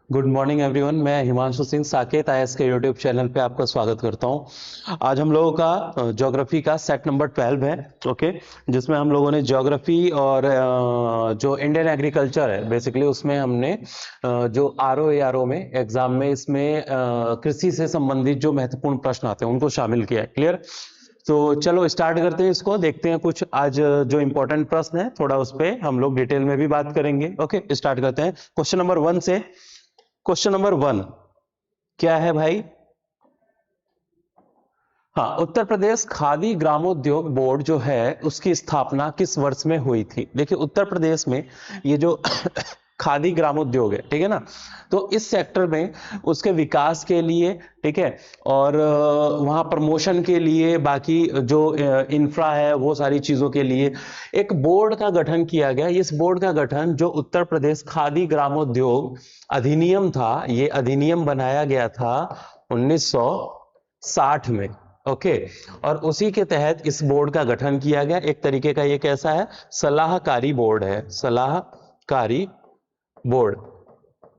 Good morning everyone. मैं Himanshu Singh Saket IAS के YouTube channel पे आपका स्वागत करता हूं। आज हम लोगों का ज्योग्राफी का सेट नंबर 12 है। ओके, जिसमें हम लोगों ने ज्योग्राफी और जो इंडियन एग्रीकल्चर है बेसिकली उसमें हमने जो आरओ एआरओ में एग्जाम में इसमें कृषि से संबंधित जो महत्वपूर्ण प्रश्न आते हैं उनको शामिल किया है। क्लियर? तो चलो स्टार्ट करते हैं, इसको देखते हैं। कुछ आज जो इंपॉर्टेंट प्रश्न है थोड़ा उस पर हम लोग डिटेल में भी बात करेंगे। ओके, स्टार्ट करते हैं क्वेश्चन नंबर 1 से। क्वेश्चन नंबर 1 क्या है भाई? हाँ, उत्तर प्रदेश खादी ग्रामोद्योग बोर्ड जो है उसकी स्थापना किस वर्ष में हुई थी? देखिए, उत्तर प्रदेश में ये जो खादी ग्रामोद्योग है, ठीक है ना, तो इस सेक्टर में उसके विकास के लिए, ठीक है, और वहां प्रमोशन के लिए, बाकी जो इंफ्रा है वो सारी चीजों के लिए एक बोर्ड का गठन किया गया। इस बोर्ड का गठन जो उत्तर प्रदेश खादी ग्रामोद्योग अधिनियम था, ये अधिनियम बनाया गया था 1960 में। ओके, और उसी के तहत इस बोर्ड का गठन किया गया। एक तरीके का ये कैसा है? सलाहकारी बोर्ड है, सलाहकारी बोर्ड।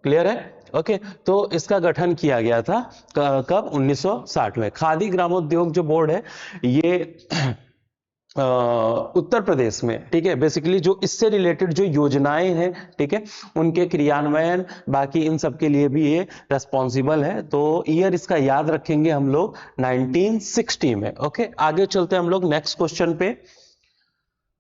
क्लियर है? ओके, तो इसका गठन किया गया था कब? 1960 में। खादी ग्रामोद्योग जो बोर्ड है ये उत्तर प्रदेश में, ठीक है, बेसिकली जो इससे रिलेटेड जो योजनाएं हैं, ठीक है, उनके क्रियान्वयन बाकी इन सब के लिए भी ये रेस्पॉन्सिबल है। तो ईयर इसका याद रखेंगे हम लोग 1960 में। ओके, आगे चलते हैं हम लोग नेक्स्ट क्वेश्चन पे।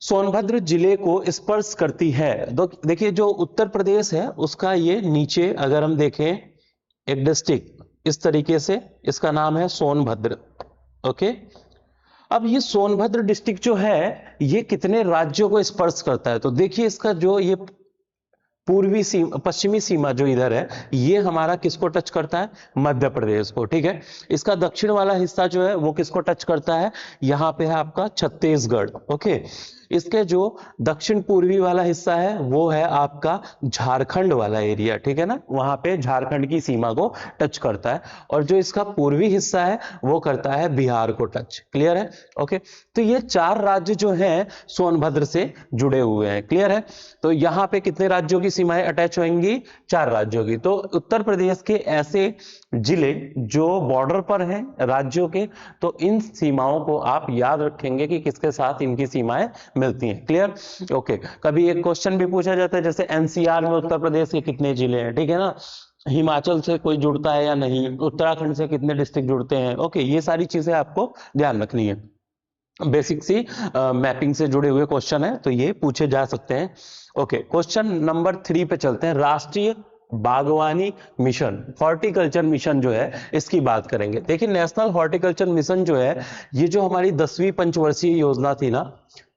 सोनभद्र जिले को स्पर्श करती है, देखिए जो उत्तर प्रदेश है उसका ये नीचे अगर हम देखें एक डिस्ट्रिक्ट इस तरीके से, इसका नाम है सोनभद्र। ओके, अब ये सोनभद्र डिस्ट्रिक्ट जो है ये कितने राज्यों को स्पर्श करता है? तो देखिए इसका जो ये पूर्वी सीमा, पश्चिमी सीमा जो इधर है, ये हमारा किसको टच करता है? मध्य प्रदेश को। ठीक है, इसका दक्षिण वाला हिस्सा जो है वो किसको टच करता है? यहां पे है आपका छत्तीसगढ़। ओके, इसके जो दक्षिण पूर्वी वाला हिस्सा है वो है आपका झारखंड वाला एरिया, ठीक है ना, वहां पे झारखंड की सीमा को टच करता है। और जो इसका पूर्वी हिस्सा है वो करता है बिहार को टच। क्लियर है? ओके, तो ये 4 राज्य जो हैं सोनभद्र से जुड़े हुए हैं। क्लियर है? तो यहां पे कितने राज्यों की सीमाएं अटैच होंगी? 4 राज्यों की। तो उत्तर प्रदेश के ऐसे जिले जो बॉर्डर पर हैं राज्यों के, तो इन सीमाओं को आप याद रखेंगे कि किसके साथ इनकी सीमाएं मिलती हैं। क्लियर? ओके, कभी एक क्वेश्चन भी पूछा जाता है जैसे एनसीआर में उत्तर प्रदेश के कितने जिले हैं, ठीक है ना, हिमाचल से कोई जुड़ता है या नहीं, उत्तराखंड से कितने डिस्ट्रिक्ट जुड़ते हैं। ओके, ये सारी चीजें आपको ध्यान रखनी है। बेसिक सी मैपिंग से जुड़े हुए क्वेश्चन है तो ये पूछे जा सकते हैं। ओके, क्वेश्चन नंबर 3 पे चलते हैं। राष्ट्रीय बागवानी मिशन, हॉर्टिकल्चर मिशन जो है इसकी बात करेंगे। देखिए, नेशनल हॉर्टिकल्चर मिशन जो है ये जो हमारी 10वीं पंचवर्षीय योजना थी ना,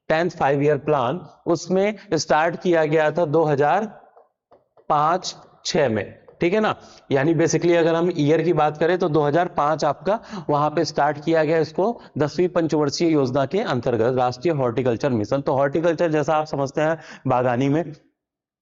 10th 5 ईयर प्लान, उसमें स्टार्ट किया गया था 2005-6 में। ठीक है ना, यानी बेसिकली अगर हम ईयर की बात करें तो 2005 आपका वहां पे स्टार्ट किया गया इसको 10वीं पंचवर्षीय योजना के अंतर्गत, राष्ट्रीय हॉर्टिकल्चर मिशन। तो हॉर्टिकल्चर जैसा आप समझते हैं बागानी में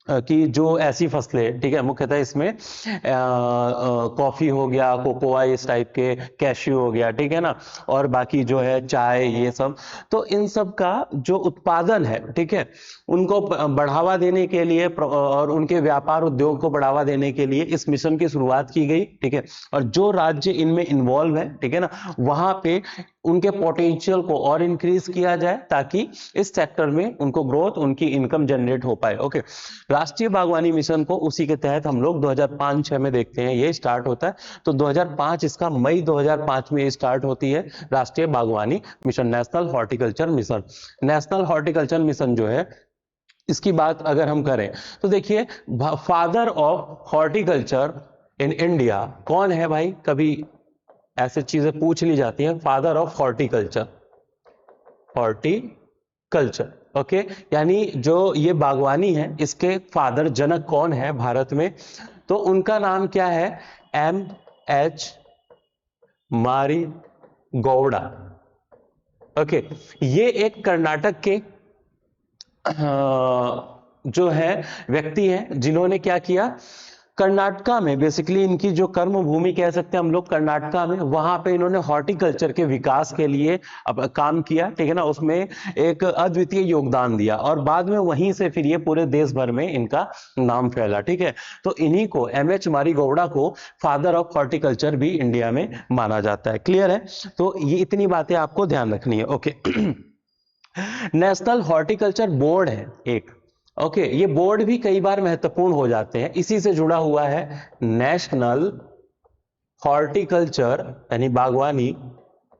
कि जो ऐसी फसलें, ठीक है, मुख्यतः इसमें कॉफी हो गया, कोकोआ इस टाइप के, कैश्यू हो गया, ठीक है ना, और बाकी जो है चाय, ये सब, तो इन सब का जो उत्पादन है, ठीक है, उनको बढ़ावा देने के लिए और उनके व्यापार उद्योग को बढ़ावा देने के लिए इस मिशन की शुरुआत की गई। ठीक है, और जो राज्य इनमें इन्वॉल्व है, ठीक है ना, वहां पे उनके पोटेंशियल को और इंक्रीज किया जाए ताकि इस सेक्टर में उनको ग्रोथ, उनकी इनकम जनरेट हो पाए। ओके, राष्ट्रीय बागवानी मिशन को उसी के तहत हम लोग 2005-6 में देखते हैं ये स्टार्ट होता है। तो 2005 इसका मई 2005 में स्टार्ट होती है राष्ट्रीय बागवानी mission, national horticulture mission. National horticulture mission जो है इसकी बात अगर हम करें तो देखिए, father of horticulture in India कौन है भाई? कभी ऐसे चीजें पूछ ली जाती हैं, father of horticulture, horticulture. Okay, यानी जो ये बागवानी है इसके फादर, जनक कौन है भारत में? तो उनका नाम क्या है? M.H. मारी गौड़ा। ओके, ये एक कर्नाटक के जो है व्यक्ति हैं जिन्होंने क्या किया, कर्नाटका में बेसिकली इनकी जो कर्म भूमि कह सकते हैं हम लोग, कर्नाटका में, वहां पे इन्होंने हॉर्टिकल्चर के विकास के लिए अब काम किया, ठीक है ना, उसमें एक अद्वितीय योगदान दिया और बाद में वहीं से फिर ये पूरे देश भर में इनका नाम फैला, ठीक है। तो इन्हीं को एमएच मारीगोवड़ा को फादर ऑफ हॉर्टिकल्चर भी इंडिया में माना जाता है। क्लियर है? तो ये इतनी बातें आपको ध्यान रखनी है। ओके नेशनल हॉर्टिकल्चर बोर्ड है एक, ओके ये बोर्ड भी कई बार महत्वपूर्ण हो जाते हैं, इसी से जुड़ा हुआ है नेशनल हॉर्टिकल्चर यानी बागवानी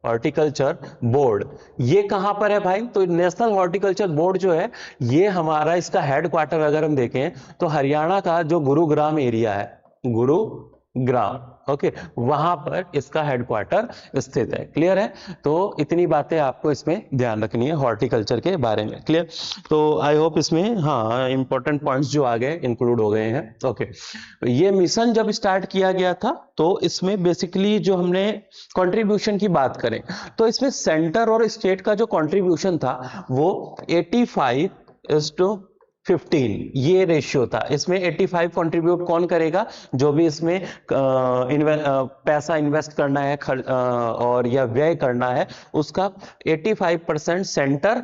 हॉर्टिकल्चर बोर्ड। ये कहां पर है भाई? तो नेशनल हॉर्टिकल्चर बोर्ड जो है ये हमारा, इसका हेडक्वार्टर अगर हम देखें तो हरियाणा का जो गुरुग्राम एरिया है, गुरुग्राम, ओके वहां पर इसका हेडक्वार्टर स्थित है। क्लियर है? तो इतनी बातें आपको इसमें ध्यान रखनी है हॉर्टिकल्चर के बारे में। क्लियर? तो आई होप इसमें हाँ इंपॉर्टेंट पॉइंट्स जो आ गए इंक्लूड हो गए हैं। ओके ये मिशन जब स्टार्ट किया गया था तो इसमें बेसिकली जो हमने कंट्रीब्यूशन की बात करें तो इसमें सेंटर और स्टेट का जो कंट्रीब्यूशन था वो 85:15 ये रेशियो था। इसमें 85 कंट्रीब्यूट कौन करेगा? जो भी इसमें पैसा इन्वेस्ट करना है और या व्यय करना है उसका 85% सेंटर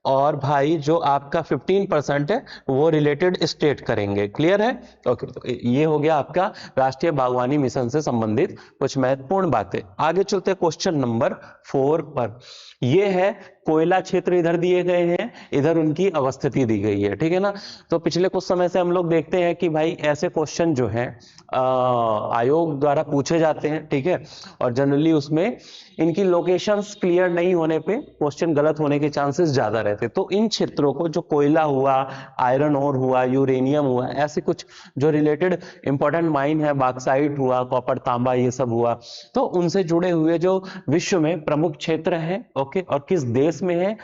और भाई जो आपका 15% है वो रिलेटेड स्टेट करेंगे। क्लियर है? ओके तो ये हो गया आपका राष्ट्रीय बागवानी मिशन से संबंधित कुछ महत्वपूर्ण बातें। आगे चलते हैं क्वेश्चन नंबर 4 पर। ये है कोयला क्षेत्र इधर दिए गए हैं, इधर उनकी अवस्थिति दी गई है, ठीक है ना। तो पिछले कुछ समय से हम लोग देखते हैं कि भाई ऐसे क्वेश्चन जो हैं आयोग द्वारा पूछे जाते हैं, ठीक है, और जनरली उसमें इनकी लोकेशंस क्लियर नहीं होने पे क्वेश्चन गलत होने के चांसेस ज्यादा रहते। तो इन क्षेत्रों को जो कोयला हुआ, आयरन ओर हुआ, यूरेनियम हुआ, ऐसे कुछ जो रिलेटेड इंपॉर्टेंट माइन है, बॉक्साइट हुआ, कॉपर तांबा ये सब हुआ, तो उनसे जुड़े हुए जो विश्व में प्रमुख क्षेत्र हैं, ओके, और किस देश में है,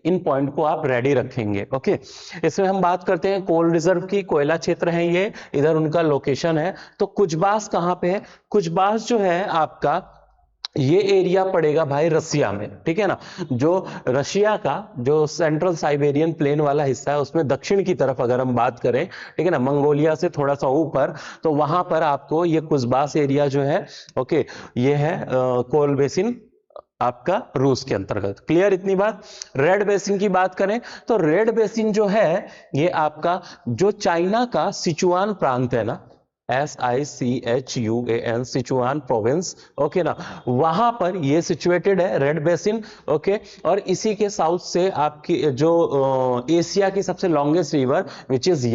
इन पॉइंट को आप रेडी रखेंगे। ओके इसमें हम बात करते हैं कोल रिजर्व की, कोयला क्षेत्र है ये, इधर उनका लोकेशन है। तो कुचबास कहां पे है? कुचबास जो है आपका ये एरिया पड़ेगा भाई रसिया में, ठीक है ना। जो रशिया का जो सेंट्रल साइबेरियन प्लेन वाला हिस्सा है उसमें दक्षिण की तरफ अगर हम बात करें, ठीक है ना, मंगोलिया से थोड़ा सा ऊपर, तो वहां पर आपको ये कुचबास एरिया जो है, ओके ये है कोल बेसिन आपका रूस के अंतर्गत। क्लियर इतनी बात? रेड बेसिन की बात करें तो रेड बेसिन जो है ये आपका जो चाइना का सिचुआन प्रांत है ना, SICHUAN सिचुआन प्रोविंस, ओके ना, वहां पर ये सिचुएटेड है रेड बेसिन। ओके और इसी के साउथ से आपकी जो एशिया की सबसे longest river which is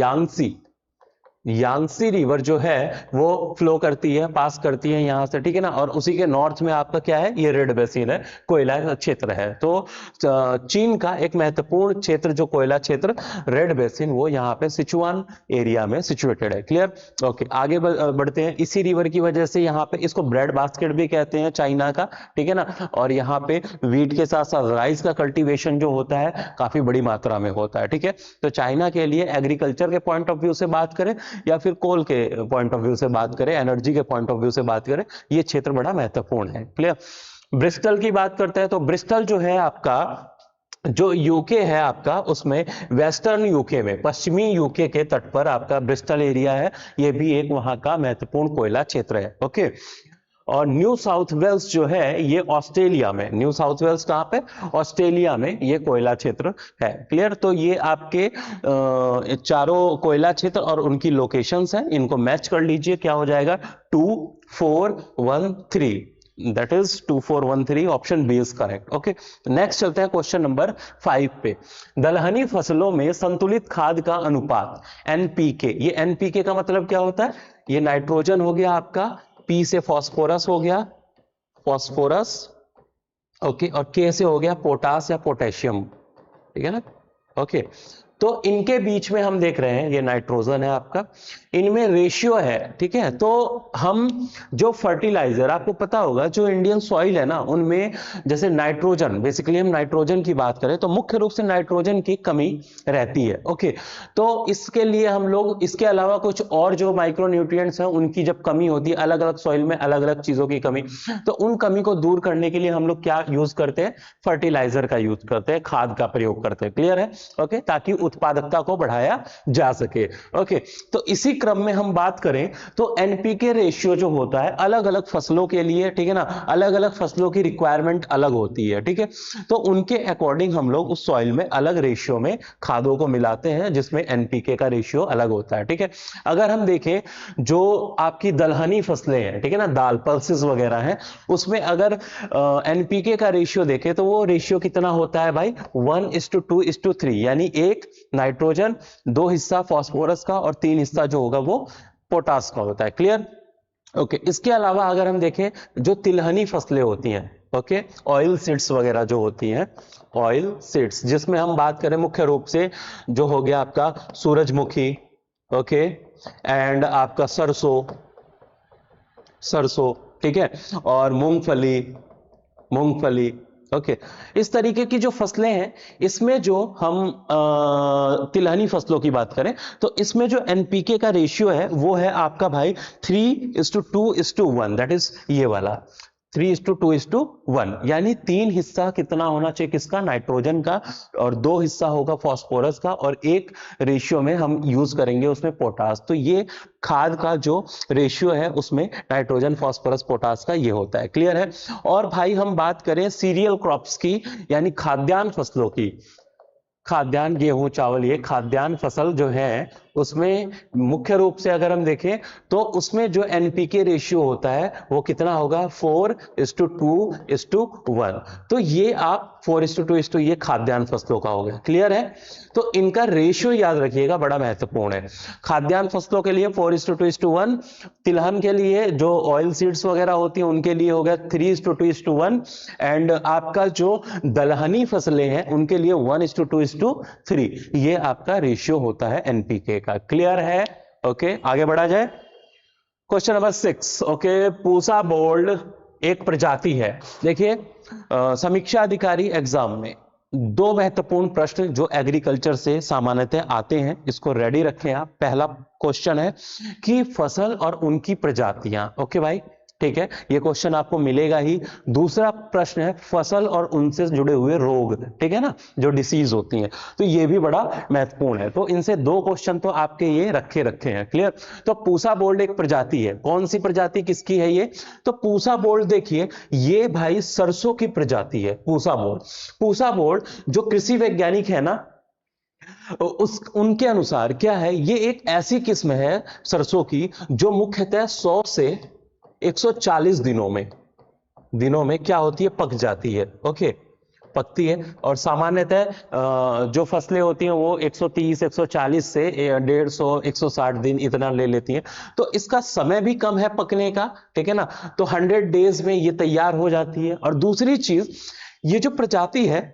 Yangtze river जो है वो फ्लो करती है, पास करती है यहां से, ठीक है ना। और उसी के नॉर्थ में आपका क्या है? ये रेड बेसिन है, कोयला क्षेत्र है। तो चीन का एक महत्वपूर्ण क्षेत्र जो कोयला क्षेत्र रेड बेसिन, वो यहाँ पे सिचुआन एरिया में सिचुएटेड है। क्लियर? ओके आगे बढ़ते हैं। इसी रिवर की वजह से यहाँ पे इसको ब्रेड बास्केट भी कहते हैं चाइना का, ठीक है ना। और यहाँ पे वीट के साथ साथ राइस का कल्टीवेशन जो होता है काफी बड़ी मात्रा में होता है, ठीक है। तो चाइना के लिए एग्रीकल्चर के पॉइंट ऑफ व्यू से बात करें या फिर कोल के पॉइंट ऑफ व्यू से बात करें, एनर्जी के पॉइंट ऑफ व्यू से बात करें, ये क्षेत्र बड़ा महत्वपूर्ण है। क्लियर? ब्रिस्टल की बात करते हैं तो ब्रिस्टल जो है आपका जो यूके है आपका, उसमें वेस्टर्न यूके में, पश्चिमी यूके के तट पर आपका ब्रिस्टल एरिया है, ये भी एक वहां का महत्वपूर्ण कोयला क्षेत्र है। ओके और न्यू साउथ वेल्स जो है ये ऑस्ट्रेलिया में, न्यू साउथ वेल्स कहां पे? ऑस्ट्रेलिया में ये कोयला क्षेत्र है। क्लियर? तो ये आपके चारों कोयला क्षेत्र और उनकी लोकेशंस हैं, इनको मैच कर लीजिए, क्या हो जाएगा? 2413, that is 2413, option B is correct. Okay next चलते हैं क्वेश्चन नंबर 5 पे। दलहनी फसलों में संतुलित खाद का अनुपात एनपीके, ये एनपीके का मतलब क्या होता है? ये नाइट्रोजन हो गया आपका, पी से फास्फोरस हो गया, फास्फोरस, ओके, और के से हो गया पोटास या पोटेशियम, ठीक है ना। ओके तो इनके बीच में हम देख रहे हैं ये नाइट्रोजन है आपका, इनमें रेशियो है, ठीक है। तो हम जो फर्टिलाइजर, आपको पता होगा जो इंडियन सॉइल है ना उनमें जैसे नाइट्रोजन, बेसिकली हम नाइट्रोजन की बात करें तो मुख्य रूप से नाइट्रोजन की कमी रहती है। ओके तो इसके लिए हम लोग इसके अलावा कुछ और जो माइक्रो न्यूट्रिएंट्स हैं उनकी जब कमी होती है अलग अलग सॉइल में, अलग अलग चीजों की कमी, तो उन कमी को दूर करने के लिए हम लोग क्या यूज करते हैं? फर्टिलाइजर का यूज करते हैं, खाद का प्रयोग करते हैं। क्लियर है? ओके ताकि उत्पादकता को बढ़ाया जा सके। ओके, तो इसी क्रम में हम बात करें तो एनपीके रेशियो जो होता है अलग अलग फसलों के लिए, ठीक है ना, अलग अलग फसलों की रिक्वायरमेंट अलग होती है, ठीक है, तो उनके अकॉर्डिंग हम लोग उस सॉइल में अलग रेशियो में खादों को मिलाते हैं जिसमें एनपीके का रेशियो अलग होता है, ठीक है। अगर हम देखें जो आपकी दलहनी फसलें हैं, ठीक है ना, दाल पल्सेस वगैरह हैं, उसमें अगर एनपीके का रेशियो देखें तो वो रेशियो कितना होता है भाई, 1:2:3, यानी 1 नाइट्रोजन, 2 हिस्सा फास्फोरस का और 3 हिस्सा जो होगा वो पोटास का होता है। क्लियर? ओके, इसके अलावा अगर हम देखें जो तिलहनी फसलें होती हैं, ओके, ऑयल सीड्स वगैरह जो होती हैं, ऑयल सीड्स जिसमें हम बात करें मुख्य रूप से जो हो गया आपका सूरजमुखी, ओके, एंड आपका सरसों, सरसों, ठीक है, और मूंगफली, मूंगफली, ओके, इस तरीके की जो फसलें हैं इसमें जो हम तिलहनी फसलों की बात करें तो इसमें जो एनपीके का रेशियो है वो है आपका भाई 3:2:1, दैट इज ये वाला 3:2:1, यानी 3 हिस्सा कितना होना चाहिए किसका, नाइट्रोजन का, और 2 हिस्सा होगा फास्फोरस का, और 1 रेशियो में हम यूज करेंगे उसमें पोटास। तो ये खाद का जो रेशियो है उसमें नाइट्रोजन फास्फोरस पोटास का ये होता है। क्लियर है? और भाई हम बात करें सीरियल क्रॉप्स की, यानी खाद्यान्न फसलों की, खाद्यान्न गेहूं चावल, ये खाद्यान्न फसल जो है उसमें मुख्य रूप से अगर हम देखें तो उसमें जो एनपीके रेशियो होता है वो कितना होगा, 4:2:1। तो ये आप 4:2 ये खाद्यान्न फसलों का हो गया। क्लियर है? तो इनका रेशियो याद रखिएगा, बड़ा महत्वपूर्ण है। खाद्यान्न फसलों के लिए 4:2:1, तिलहन के लिए जो ऑयल सीड्स वगैरह होती हैं उनके लिए हो गया 3:2:1, एंड आपका जो दलहनी फसलें हैं उनके लिए 1:2:3, ये आपका रेशियो होता है एनपीके का। क्लियर है? ओके, आगे बढ़ा जाए। Question number 6, okay, Pusa bold एक प्रजाति है। देखिए समीक्षा अधिकारी एग्जाम में 2 महत्वपूर्ण प्रश्न जो एग्रीकल्चर से सामान्यतः आते हैं, इसको रेडी रखें आप। पहला क्वेश्चन है कि फसल और उनकी प्रजातियां, ओके भाई, ठीक है, ये क्वेश्चन आपको मिलेगा ही। दूसरा प्रश्न है फसल और उनसे जुड़े हुए रोग, ठीक है ना, जो डिसीज होती हैं, तो ये भी बड़ा महत्वपूर्ण है। तो इनसे 2 क्वेश्चन तो आपके ये रखे हैं। क्लियर? तो पूसा बोल्ड एक प्रजाति है। कौन सी प्रजाति किसकी है ये? तो पूसा बोल्ड देखिए ये भाई सरसों की प्रजाति है। पूसा बोल्ड, पूसा बोल्ड जो कृषि वैज्ञानिक है ना उनके अनुसार क्या है, ये एक ऐसी किस्म है सरसों की जो मुख्यतः 100 से 140 दिनों में क्या होती है, पक जाती है। ओके, पकती है, और सामान्यतः जो फसलें होती हैं वो 130 140 से 150 160 दिन इतना ले लेती हैं। तो इसका समय भी कम है पकने का, ठीक है ना, तो 100 डेज में ये तैयार हो जाती है। और दूसरी चीज, ये जो प्रजाति है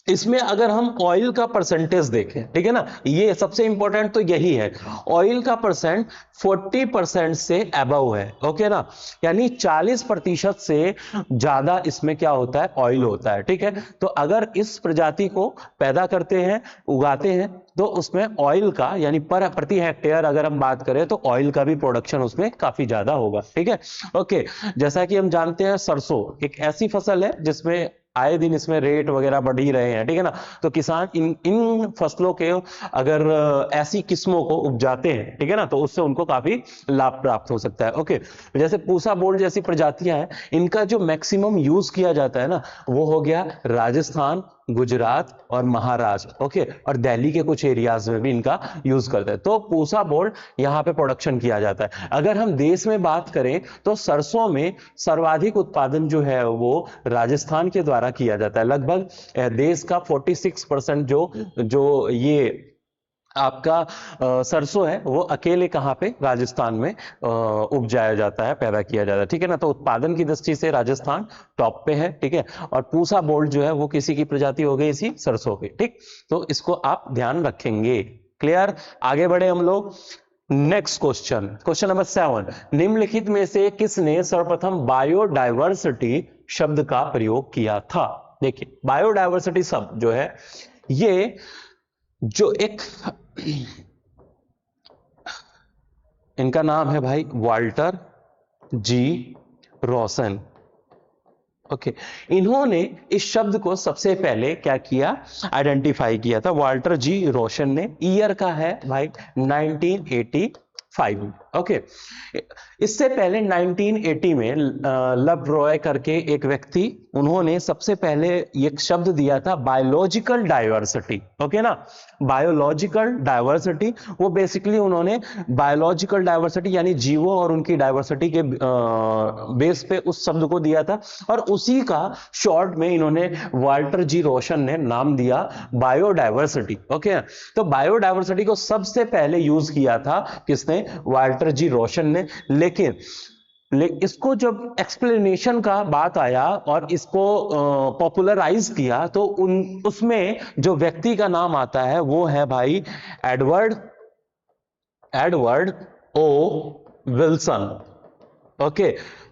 इसमें अगर हम ऑयल का परसेंटेज देखें, ठीक है ना, ये सबसे इंपॉर्टेंट तो यही है, ऑयल का परसेंट 40% से अबव है। ओके ना, यानी 40% से ज्यादा इसमें क्या होता है, ऑयल होता है। ठीक है, तो अगर इस प्रजाति को पैदा करते हैं, उगाते हैं, तो उसमें ऑयल का यानी पर प्रति हेक्टेयर अगर हम बात करें तो ऑयल का भी प्रोडक्शन उसमें काफी ज्यादा होगा। ठीक है, ओके, जैसा कि हम जानते हैं सरसों एक ऐसी फसल है जिसमें आए दिन इसमें रेट वगैरह बढ़ ही रहे हैं। ठीक है ना, तो किसान इन फसलों के अगर ऐसी किस्मों को उपजाते हैं, ठीक है ना, तो उससे उनको काफी लाभ प्राप्त हो सकता है। ओके, जैसे पूसा बोल्ड जैसी प्रजातियां हैं, इनका जो मैक्सिमम यूज किया जाता है ना वो हो गया राजस्थान, गुजरात और महाराष्ट्र, ओके, और दिल्ली के कुछ एरियाज में भी इनका यूज करते हैं। तो पूसा बोल्ड यहाँ पे प्रोडक्शन किया जाता है। अगर हम देश में बात करें तो सरसों में सर्वाधिक उत्पादन जो है वो राजस्थान के द्वारा किया जाता है। लगभग देश का 46% जो ये आपका सरसों है वो अकेले कहां पे, राजस्थान में उपजाया जाता है, पैदा किया जाता है। ठीक है ना, तो उत्पादन की दृष्टि से राजस्थान टॉप पे है। ठीक है, और पूसा बोल्ड जो है वो किसी की प्रजाति हो गई, इसी सरसों की। ठीक, तो इसको आप ध्यान रखेंगे। क्लियर? आगे बढ़े हम लोग। नेक्स्ट क्वेश्चन, क्वेश्चन नंबर 7, निम्नलिखित में से किसने सर्वप्रथम बायोडायवर्सिटी शब्द का प्रयोग किया था? देखिए बायोडायवर्सिटी शब्द जो है ये जो एक इनका नाम है भाई वाल्टर जी रॉसन। ओके इन्होंने इस शब्द को सबसे पहले क्या किया, आइडेंटिफाई किया था वाल्टर जी रोशन ने। ईयर का है भाई 1985। ओके इससे पहले 1980 में लब रॉय करके एक व्यक्ति, उन्होंने सबसे पहले एक शब्द दिया था बायोलॉजिकल डाइवर्सिटी। ओके ना, बायोलॉजिकल डाइवर्सिटी, वो बेसिकली उन्होंने बायोलॉजिकल डाइवर्सिटी यानी जीवों और उनकी डाइवर्सिटी के बेस पे उस शब्द को दिया था, और उसी का शॉर्ट में इन्होंने वाल्टर जी रोशन ने नाम दिया बायोडाइवर्सिटी। ओके तो बायोडाइवर्सिटी को सबसे पहले यूज किया था किसने, वाल्टर जी रोशन ने। लेकिन इसको जब एक्सप्लेनेशन का बात आया और इसको पॉपुलराइज किया तो उसमें जो व्यक्ति का नाम आता है वो है भाई Edward O Wilson. Okay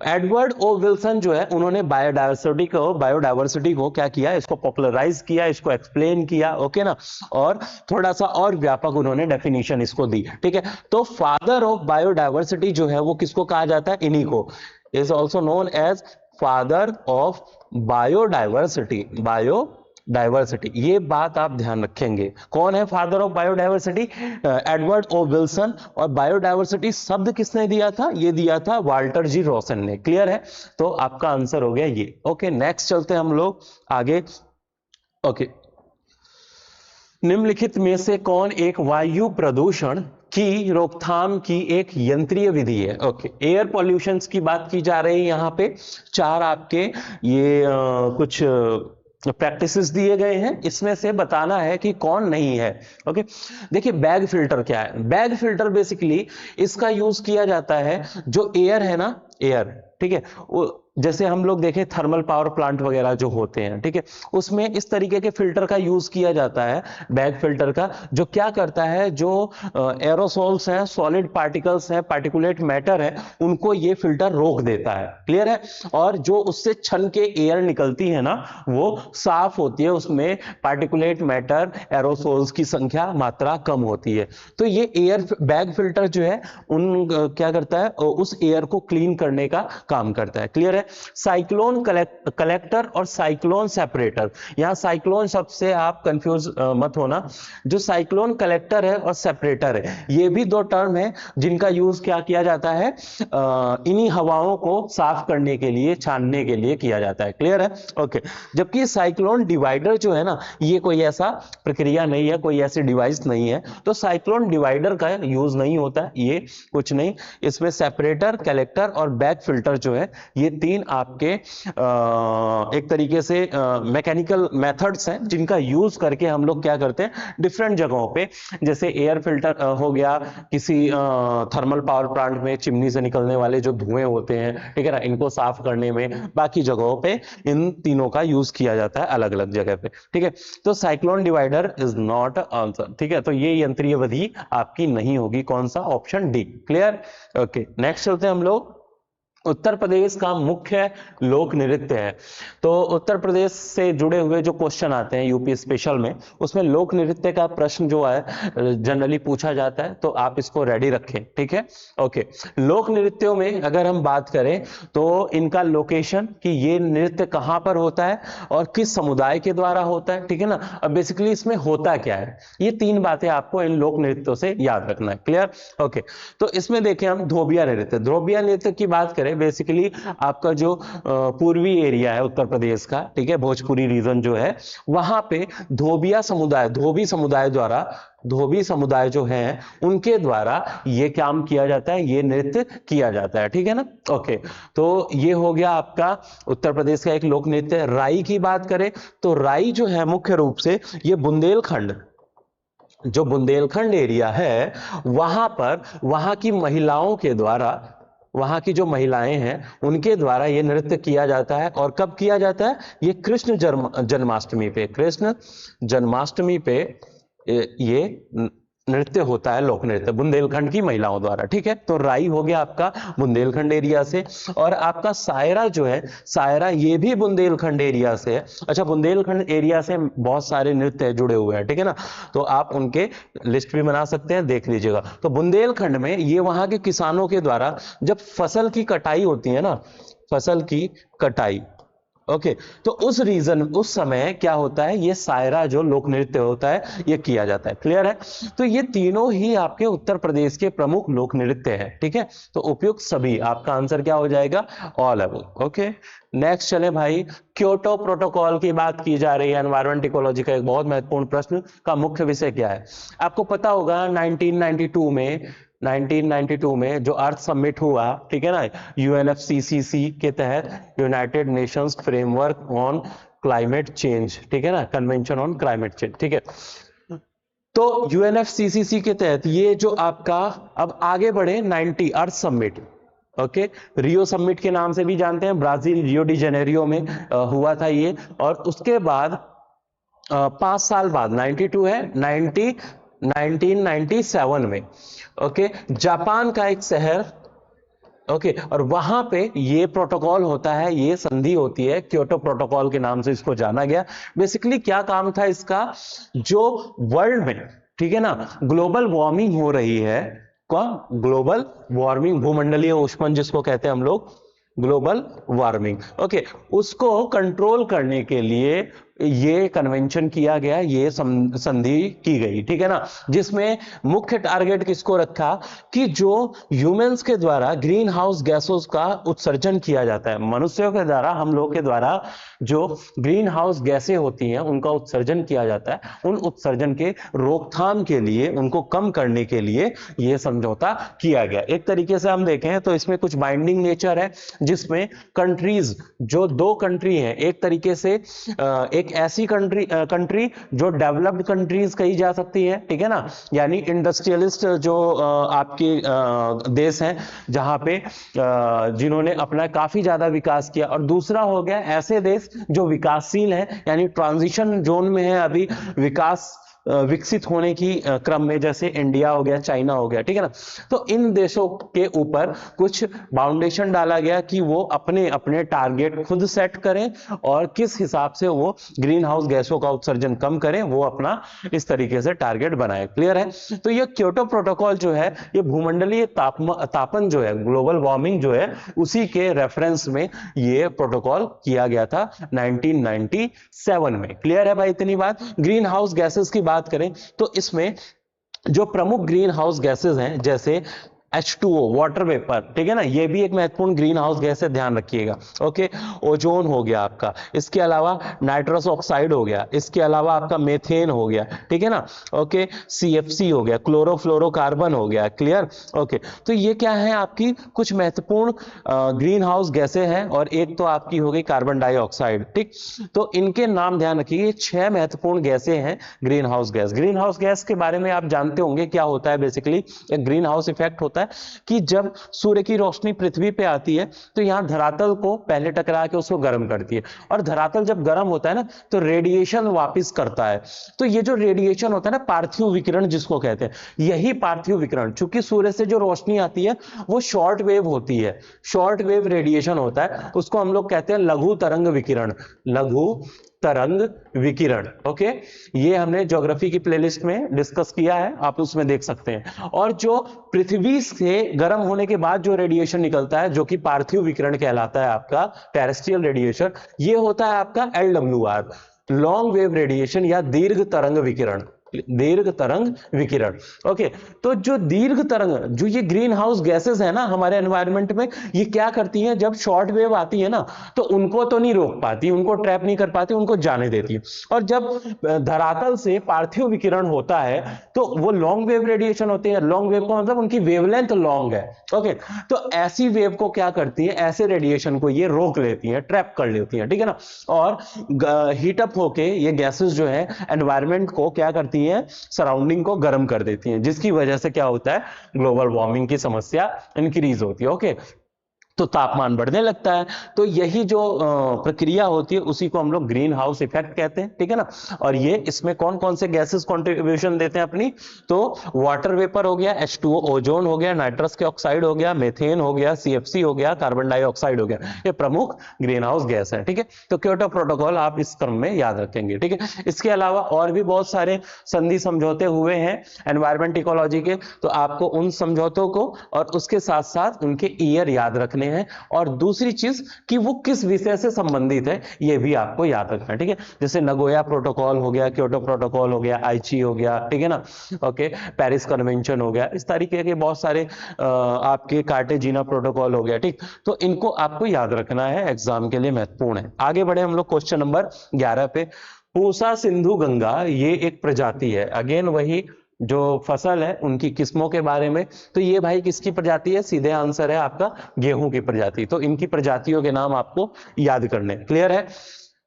Edward O Wilson जो है, उन्होंने बायोडाइवर्सिटी को क्या किया, इसको पॉपुलराइज किया, इसको एक्सप्लेन किया। ओके ना, और थोड़ा सा और व्यापक उन्होंने डेफिनेशन इसको दी। ठीक है, तो फादर ऑफ बायोडाइवर्सिटी जो है वो किसको कहा जाता है, इन्हीं को, is also known as father of biodiversity. Biodiversity, ये बात आप ध्यान रखेंगे। कौन है father of biodiversity, Edward O Wilson. और बायोडाइवर्सिटी शब्द किसने दिया था, ये दिया था वाल्टर जी रोसन ने। क्लियर है, तो आपका आंसर हो गया ये। ओके नेक्स्ट चलते हैं हम लोग आगे। ओके निम्नलिखित में से कौन एक वायु प्रदूषण की रोकथाम की एक यंत्रीय विधि है। ओके एयर पॉल्यूशन की बात की जा रही है यहाँ पे। चार आपके ये कुछ प्रैक्टिसेस दिए गए हैं, इसमें से बताना है कि कौन नहीं है। ओके देखिए बैग फिल्टर क्या है। बैग फिल्टर बेसिकली इसका यूज किया जाता है, जो एयर है ना, एयर, ठीक है, वो जैसे हम लोग देखें थर्मल पावर प्लांट वगैरह जो होते हैं, ठीक है, उसमें इस तरीके के फिल्टर का यूज किया जाता है, बैग फिल्टर का, जो क्या करता है, जो एरोसोल्स हैं, सॉलिड पार्टिकल्स हैं, पार्टिकुलेट मैटर है, उनको ये फिल्टर रोक देता है। क्लियर है, और जो उससे छन के एयर निकलती है ना, वो साफ होती है, उसमें पार्टिकुलेट मैटर, एरोसोल्स की संख्या, मात्रा कम होती है। तो ये एयर बैग फिल्टर जो है क्या करता है, उस एयर को क्लीन करने का काम करता है। क्लियर है, साइक्लोन कलेक्टर और साइक्लोन सेपरेटर। यहां साइक्लोन शब्द से आप कंफ्यूज मत होना, जो साइक्लोन कलेक्टर है और सेपरेटर है, ये भी दो टर्म है जिनका यूज क्या किया जाता है, इन्हीं हवाओं को साफ करने के लिए, छानने के लिए किया जाता है। क्लियर है, ओके। जबकि साइक्लोन डिवाइडर जो है ना, ये कोई ऐसा प्रक्रिया नहीं है, कोई ऐसी डिवाइस नहीं है, तो साइक्लोन डिवाइडर का यूज नहीं होता है, ये कुछ नहीं। इसमें सेपरेटर, कलेक्टर और बैग फिल्टर जो है, ये तीन आपके एक तरीके से मैकेनिकल मेथड्स हैं जिनका यूज करके हम लोग क्या करते हैं, डिफरेंट जगहों पे, जैसे एयर फिल्टर हो गया, किसी थर्मल पावर प्लांट में चिमनी से निकलने वाले जो धुएं होते हैं, ठीक है ना, इनको साफ करने में, बाकी जगहों पे इन तीनों का यूज किया जाता है अलग अलग जगह पे। ठीक है, तो cyclone divider is not answer. ठीक है, तो ये यंत्रीय विधि आपकी नहीं होगी, कौन सा, option D. Clear, okay next चलते हैं हम लोग। उत्तर प्रदेश का मुख्य लोक नृत्य है। तो उत्तर प्रदेश से जुड़े हुए जो क्वेश्चन आते हैं यूपी स्पेशल में, उसमें लोक नृत्य का प्रश्न जो है जनरली पूछा जाता है, तो आप इसको रेडी रखें। ठीक है, ओके। लोक नृत्यों में अगर हम बात करें तो इनका लोकेशन, कि ये नृत्य कहां पर होता है और किस समुदाय के द्वारा होता है, ठीक है ना, अब बेसिकली इसमें होता क्या है, ये तीन बातें आपको इन लोक नृत्यों से याद रखना है। Clear, okay. तो इसमें देखें हम धोबिया नृत्य। धोबिया नृत्य की बात करें, बेसिकली आपका जो पूर्वी एरिया है उत्तर प्रदेश का, ठीक है, भोजपुरी रीजन जो है, वहां पे धोबिया समुदाय, धोबी समुदाय जो है, उनके द्वारा ये काम किया जाता है, ये नृत्य किया जाता है। ठीक है ना, ओके। तो ये हो गया आपका उत्तर प्रदेश का एक लोक नृत्य। राई की बात करें तो राई जो है मुख्य रूप से ये बुंदेलखंड, जो बुंदेलखंड एरिया है, वहां पर वहां की महिलाओं के द्वारा, वहां की जो महिलाएं हैं उनके द्वारा ये नृत्य किया जाता है। और कब किया जाता है, ये कृष्ण जन्माष्टमी पे, कृष्ण जन्माष्टमी पे ये नृत्य होता है, लोक नृत्य बुंदेलखंड की महिलाओं द्वारा। ठीक है, तो राई हो गया आपका बुंदेलखंड एरिया से। और आपका सायरा जो है, सायरा ये भी बुंदेलखंड एरिया से है। अच्छा, बुंदेलखंड एरिया से बहुत सारे नृत्य जुड़े हुए हैं, ठीक है ना, तो आप उनके लिस्ट भी बना सकते हैं, देख लीजिएगा। तो बुंदेलखंड में ये वहां के किसानों के द्वारा जब फसल की कटाई होती है ना, फसल की कटाई, ओके तो उस रीजन उस समय क्या होता है, ये सायरा जो लोक नृत्य होता है ये किया जाता है। क्लियर है? तो ये तीनों ही आपके उत्तर प्रदेश के प्रमुख लोक नृत्य है। ठीक है, तो उपयुक्त सभी, आपका आंसर क्या हो जाएगा, ऑल अबव। ओके नेक्स्ट चले भाई, क्योटो प्रोटोकॉल की बात की जा रही है, एनवायरमेंट इकोलॉजी का एक बहुत महत्वपूर्ण प्रश्न का मुख्य विषय क्या है। आपको पता होगा 1992 में जो अर्थ समिट हुआ, ठीक है ना, यूएनएफसीसीसी के तहत, United Nations framework on climate change, ठीक है ना, कन्वेंशन ऑन क्लाइमेट चेंज। ठीक है, तो यूएनएफसीसीसी के तहत ये जो आपका, अब आगे बढ़े 90 अर्थ समिट, ओके रियो समिट के नाम से भी जानते हैं, ब्राजील रियो डी जेनेरियो में हुआ था ये। और उसके बाद 5 साल बाद 92 है, 1997 में ओके जापान का एक शहर, ओके और वहां पे ये प्रोटोकॉल होता है, ये संधि होती है, क्योटो प्रोटोकॉल के नाम से इसको जाना गया। बेसिकली क्या काम था इसका, जो वर्ल्ड में, ठीक है ना, ग्लोबल वार्मिंग हो रही है, कौन, ग्लोबल वार्मिंग, भूमंडलीय ऊष्मन जिसको कहते हैं हम लोग, ग्लोबल वार्मिंग, ओके उसको कंट्रोल करने के लिए ये कन्वेंशन किया गया, ये संधि की गई, ठीक है ना, जिसमें मुख्य टारगेट किसको रखा कि जो ह्यूमंस के द्वारा ग्रीन हाउस गैसों का उत्सर्जन किया जाता है, मनुष्यों के द्वारा, हम लोग के द्वारा जो ग्रीन हाउस गैसें होती हैं उनका उत्सर्जन किया जाता है, उन उत्सर्जन के रोकथाम के लिए, उनको कम करने के लिए ये समझौता किया गया। एक तरीके से हम देखें तो इसमें कुछ बाइंडिंग नेचर है, जिसमें कंट्रीज, जो दो कंट्री हैं, एक तरीके से एक ऐसी कंट्री जो डेवलप्ड कंट्रीज कही जा सकती है, ठीक है ना, यानी इंडस्ट्रियलिस्ट जो आपके देश हैं जहां पे जिन्होंने अपना काफी ज्यादा विकास किया, और दूसरा हो गया ऐसे देश जो विकासशील है, यानी ट्रांजिशन जोन में है अभी, विकास विकसित होने की क्रम में, जैसे इंडिया हो गया, चाइना हो गया, ठीक है ना। तो इन देशों के ऊपर कुछ बाउंडेशन डाला गया कि वो अपने अपने टारगेट खुद सेट करें और किस हिसाब से वो ग्रीन हाउस गैसों का उत्सर्जन कम करें, वो अपना इस तरीके से टारगेट बनाए। क्लियर है? तो ये क्योटो प्रोटोकॉल जो है, ये भूमंडलीय तापन जो है, ग्लोबल वार्मिंग जो है, उसी के रेफरेंस में ये प्रोटोकॉल किया गया था 1997 में। क्लियर है भाई इतनी बात? ग्रीन हाउस गैसेस की बात करें तो इसमें जो प्रमुख ग्रीन हाउस गैसेस हैं, जैसे H2O वाटर वेपर, ठीक है ना, ये भी एक महत्वपूर्ण ग्रीन हाउस गैस है, ध्यान रखिएगा। ओके ओजोन हो गया आपका, इसके अलावा नाइट्रस ऑक्साइड हो गया, इसके अलावा आपका मेथेन हो गया, ठीक है ना, ओके CFC हो गया, क्लोरोफ्लोरोकार्बन हो गया। क्लियर? ओके तो ये क्या है, आपकी कुछ महत्वपूर्ण ग्रीन हाउस गैसें हैं, और एक तो आपकी हो गई कार्बन डाइऑक्साइड। ठीक, तो इनके नाम ध्यान रखिए, ये 6 महत्वपूर्ण गैसें हैं green house gas. Green house gas के बारे में आप जानते होंगे क्या होता है, बेसिकली एक ग्रीन हाउस इफेक्ट होता है कि जब सूर्य की रोशनी पृथ्वी पे आती है तो यहां धरातल को पहले टकरा के उसको गर्म करती है, और धरातल जब गर्म होता है ना तो रेडिएशन वापस करता है। तो ये जो रेडिएशन होता है ना, पार्थिव विकिरण जिसको कहते हैं, यही पार्थिव विकिरण, चूंकि सूर्य से जो रोशनी आती है वो शॉर्ट वेव होती है, शॉर्ट वेव रेडिएशन होता है, उसको हम लोग कहते हैं लघु तरंग विकिरण, लघु तरंग विकिरण। ओके ये हमने ज्योग्राफी की प्लेलिस्ट में डिस्कस किया है, आप उसमें देख सकते हैं। और जो पृथ्वी से गर्म होने के बाद जो रेडिएशन निकलता है, जो कि पार्थिव विकिरण कहलाता है आपका, टेरेस्ट्रियल रेडिएशन, ये होता है आपका LWR, लॉन्ग वेव रेडिएशन या दीर्घ तरंग विकिरण, दीर्घ तरंग विकिरण। ओके तो जो दीर्घ तरंग, जो ये ग्रीन हाउस गैसेस है ना हमारे एनवायरनमेंट में, ये क्या करती हैं, जब शॉर्ट वेव आती है ना तो उनको तो नहीं रोक पाती, उनको ट्रैप नहीं कर पाती, उनको जाने देती है। और जब धरातल से पार्थिव विकिरण होता है तो वो लॉन्ग वेव रेडिएशन होते हैं, लॉन्ग वेव का मतलब उनकी वेवलेंथ लॉन्ग है। ओके तो ऐसी वेव को क्या करती है, ऐसे रेडिएशन को ये रोक लेती है, ट्रैप कर लेती है, ठीक है ना, और हीटअप होके ये गैसेस जो है एनवायरनमेंट को क्या करती है, सराउंडिंग को गर्म कर देती हैं, जिसकी वजह से क्या होता है, ग्लोबल वार्मिंग की समस्या इंक्रीज होती है। ओके तो तापमान बढ़ने लगता है। तो यही जो प्रक्रिया होती है उसी को हम लोग ग्रीन हाउस इफेक्ट कहते हैं, ठीक है ना। और ये इसमें कौन कौन से गैसेस कंट्रीब्यूशन देते हैं अपनी, तो वाटर वेपर हो गया, H2O ओजोन हो गया, नाइट्रस के ऑक्साइड हो गया, मेथेन हो गया, CFC हो गया, कार्बन डाइऑक्साइड हो गया, ये प्रमुख ग्रीन हाउस गैस है, ठीक है। तो क्योटो प्रोटोकॉल आप इस क्रम में याद रखेंगे, ठीक है। इसके अलावा और भी बहुत सारे संधि समझौते हुए हैं एनवायरमेंट इकोलॉजी के, तो आपको उन समझौतों को और उसके साथ साथ उनके ईयर याद रखने हैं, और दूसरी चीज कि वो किस विषय से संबंधित है ये भी आपको याद रखना है, ठीक है। जैसे नगोया प्रोटोकॉल हो गया, क्योटो प्रोटोकॉल हो गया, आईची हो गया, ठीक है ना, ओके, पेरिस कन्वेंशन हो गया, इस तरीके के बहुत सारे आपके कार्टेजिना प्रोटोकॉल हो गया, ठीक। तो इनको आपको याद रखना है, एग्जाम के लिए महत्वपूर्ण है। आगे बढ़े हम लोग क्वेश्चन नंबर 11 पे। पूसा सिंधु गंगा ये एक प्रजाति है, अगेन वही जो फसल है उनकी किस्मों के बारे में। तो ये भाई किसकी प्रजाति है? सीधे आंसर है आपका गेहूं की प्रजाति। तो इनकी प्रजातियों के नाम आपको याद करने, क्लियर है।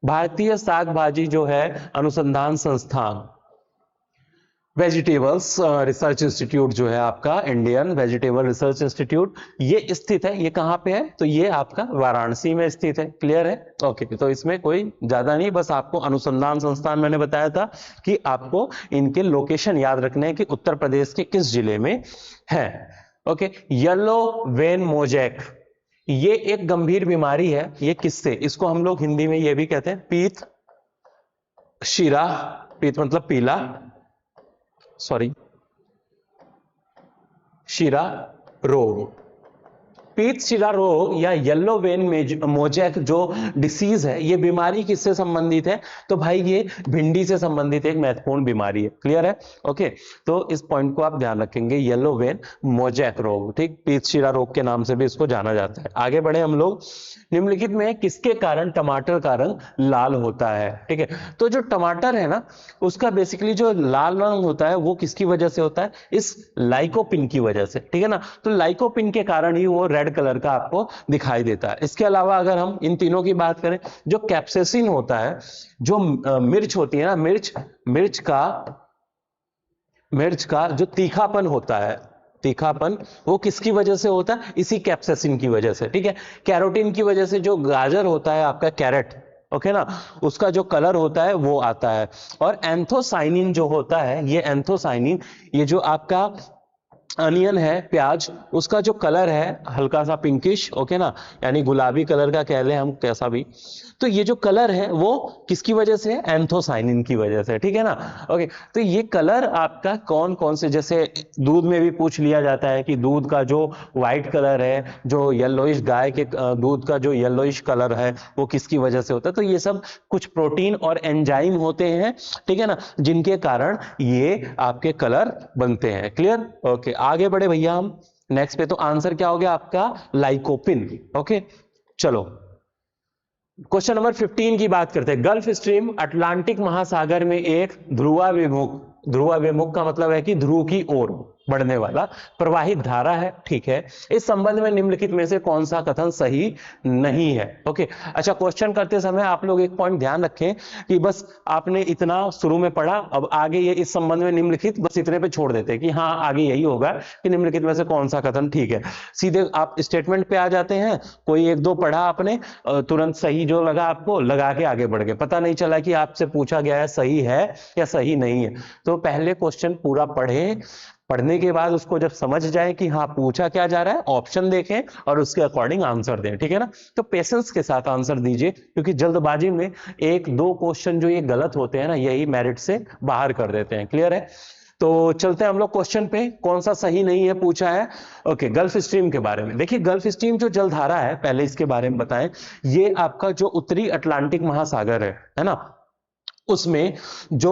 भारतीय साग भाजी जो है अनुसंधान संस्थान, वेजिटेबल्स रिसर्च इंस्टीट्यूट जो है आपका, इंडियन वेजिटेबल रिसर्च इंस्टीट्यूट, ये स्थित है, ये कहाँ पे है? तो ये आपका वाराणसी में स्थित है, क्लियर है। ओके, तो इसमें कोई ज्यादा नहीं, बस आपको अनुसंधान संस्थान मैंने बताया था कि आपको इनके लोकेशन याद रखने हैं कि उत्तर प्रदेश के किस जिले में है। ओके, येलो वेन मोजैक ये एक गंभीर बीमारी है, ये किससे? इसको हम लोग हिंदी में ये भी कहते हैं पीत शिरा, पीत मतलब पीला, सॉरी, शिरा रोग। पीत शिरा रोग या येलो वेन मोजैक जो डिसीज है, ये बीमारी किससे संबंधित है? तो भाई ये भिंडी से संबंधित एक महत्वपूर्ण बीमारी है, क्लियर है। ओके, तो इस पॉइंट को आप ध्यान रखेंगे, येलो वेन मोजैक रोग, ठीक, पीत शिरा रोग के नाम से भी इसको जाना जाता है। आगे बढ़े हम लोग, निम्नलिखित में किसके कारण टमाटर का रंग लाल होता है? ठीक है, तो जो टमाटर है ना, उसका बेसिकली जो लाल रंग होता है वो किसकी वजह से होता है? इस लाइकोपिन की वजह से, ठीक है ना। तो लाइकोपिन के कारण ही वो रेड कलर का आपको दिखाई देता है। इसके अलावा अगर हम इन तीनों की बात करें, जो कैप्सेसिन होता है, जो मिर्च होती है ना, मिर्च का जो तीखापन होता है, तीखापन वो किसकी वजह से होता है? इसी कैप्सेसिन की वजह से, ठीक है। कैरोटीन की वजह से जो गाजर होता है आपका, कैरेट, ओके ना, उसका जो कलर होता है वो आता है। और एंथोसाइनिन जो होता है, ये एंथोसाइनिन, ये जो आपका अनियन है, प्याज, उसका जो कलर है हल्का सा पिंकिश, ओके ना, यानी गुलाबी कलर का कह लें हम, कैसा भी, तो ये जो कलर है वो किसकी वजह से? एंथोसाइनिन की वजह से, ठीक है ना। ओके, तो ये कलर आपका कौन कौन से, जैसे दूध में भी पूछ लिया जाता है कि दूध का जो व्हाइट कलर है, जो येलोइश, गाय के दूध का जो येलोइश कलर है वो किसकी वजह से होता है? तो ये सब कुछ प्रोटीन और एंजाइम होते हैं, ठीक है ना, जिनके कारण ये आपके कलर बनते हैं, क्लियर। ओके, आगे बढ़े भैया हम नेक्स्ट पे। तो आंसर क्या हो गया आपका? लाइकोपिन। ओके, चलो क्वेश्चन नंबर 15 की बात करते हैं। गल्फ स्ट्रीम अटलांटिक महासागर में एक ध्रुवाभिमुख का मतलब है कि ध्रुव की ओर बढ़ने वाला प्रवाहित धारा है, ठीक है। इस संबंध में निम्नलिखित में से कौन सा कथन सही नहीं है? ओके, अच्छा, क्वेश्चन करते समय आप लोग एक पॉइंट ध्यान रखें कि बस आपने इतना शुरू में पढ़ा, अब आगे ये इस संबंध में निम्नलिखित बस इतने पे छोड़ देते हैं कि हाँ आगे यही होगा कि निम्नलिखित में से कौन सा कथन ठीक है। सीधे आप स्टेटमेंट पे आ जाते हैं, कोई एक दो पढ़ा आपने, तुरंत सही जो लगा आपको लगा के आगे बढ़ गए, पता नहीं चला कि आपसे पूछा गया है सही है या सही नहीं है। तो पहले क्वेश्चन पूरा पढ़ने के बाद उसको जब समझ जाए कि हाँ पूछा क्या जा रहा है, ऑप्शन देखें और उसके अकॉर्डिंग आंसर दें, ठीक है ना। तो पेशेंस के साथ आंसर दीजिए, क्योंकि जल्दबाजी में एक दो क्वेश्चन जो ये गलत होते हैं ना, यही मेरिट से बाहर कर देते हैं, क्लियर है। तो चलते हैं हम लोग क्वेश्चन पे, कौन सा सही नहीं है पूछा है। ओके, गल्फ स्ट्रीम के बारे में देखिए, गल्फ स्ट्रीम जो जलधारा है, पहले इसके बारे में बताएं, ये आपका जो उत्तरी अटलांटिक महासागर है ना, उसमें जो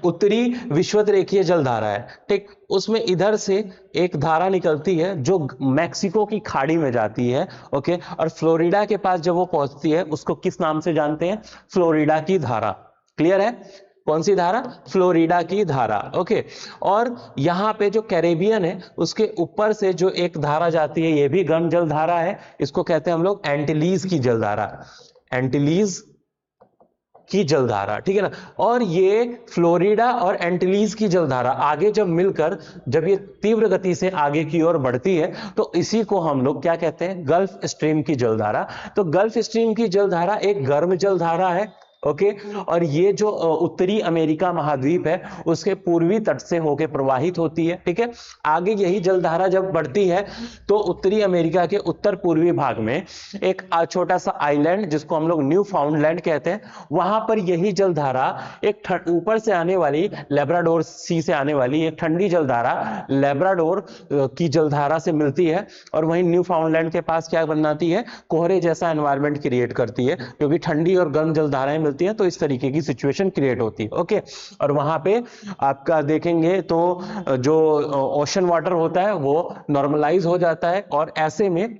उत्तरी विषुवत-रेखीय जलधारा है, ठीक, उसमें इधर से एक धारा निकलती है जो मैक्सिको की खाड़ी में जाती है, ओके, और फ्लोरिडा के पास जब वो पहुंचती है उसको किस नाम से जानते हैं? फ्लोरिडा की धारा, क्लियर है। कौन सी धारा? फ्लोरिडा की धारा, ओके। और यहां पे जो कैरेबियन है उसके ऊपर से जो एक धारा जाती है, ये भी गर्म जल धारा है, इसको कहते हैं हम लोग एंटिलीज की जलधारा, एंटिलीज की जलधारा, ठीक है ना। और ये फ्लोरिडा और एंटिलीज की जलधारा आगे जब मिलकर जब ये तीव्र गति से आगे की ओर बढ़ती है तो इसी को हम लोग क्या कहते हैं? गल्फ स्ट्रीम की जलधारा। तो गल्फ स्ट्रीम की जलधारा एक गर्म जलधारा है, ओके। और ये जो उत्तरी अमेरिका महाद्वीप है उसके पूर्वी तट से होकर प्रवाहित होती है, ठीक है। आगे यही जलधारा जब बढ़ती है तो उत्तरी अमेरिका के उत्तर पूर्वी भाग में एक छोटा सा आइलैंड जिसको हम लोग न्यू फाउंडलैंड कहते हैं, वहां पर यही जलधारा एक ऊपर से आने वाली लेब्राडोर सी से आने वाली एक ठंडी जलधारा लेब्राडोर की जलधारा से मिलती है, और वहीं न्यू फाउंडलैंड के पास क्या बनाती है, कोहरे जैसा एनवायरनमेंट क्रिएट करती है, क्योंकि ठंडी और गर्म जलधाराएं मिलती हैं तो इस तरीके की सिचुएशन क्रिएट होती है। ओके, और वहां पे आपका देखेंगे तो जो ओशन वाटर होता है वो नॉर्मलाइज हो जाता है, और ऐसे में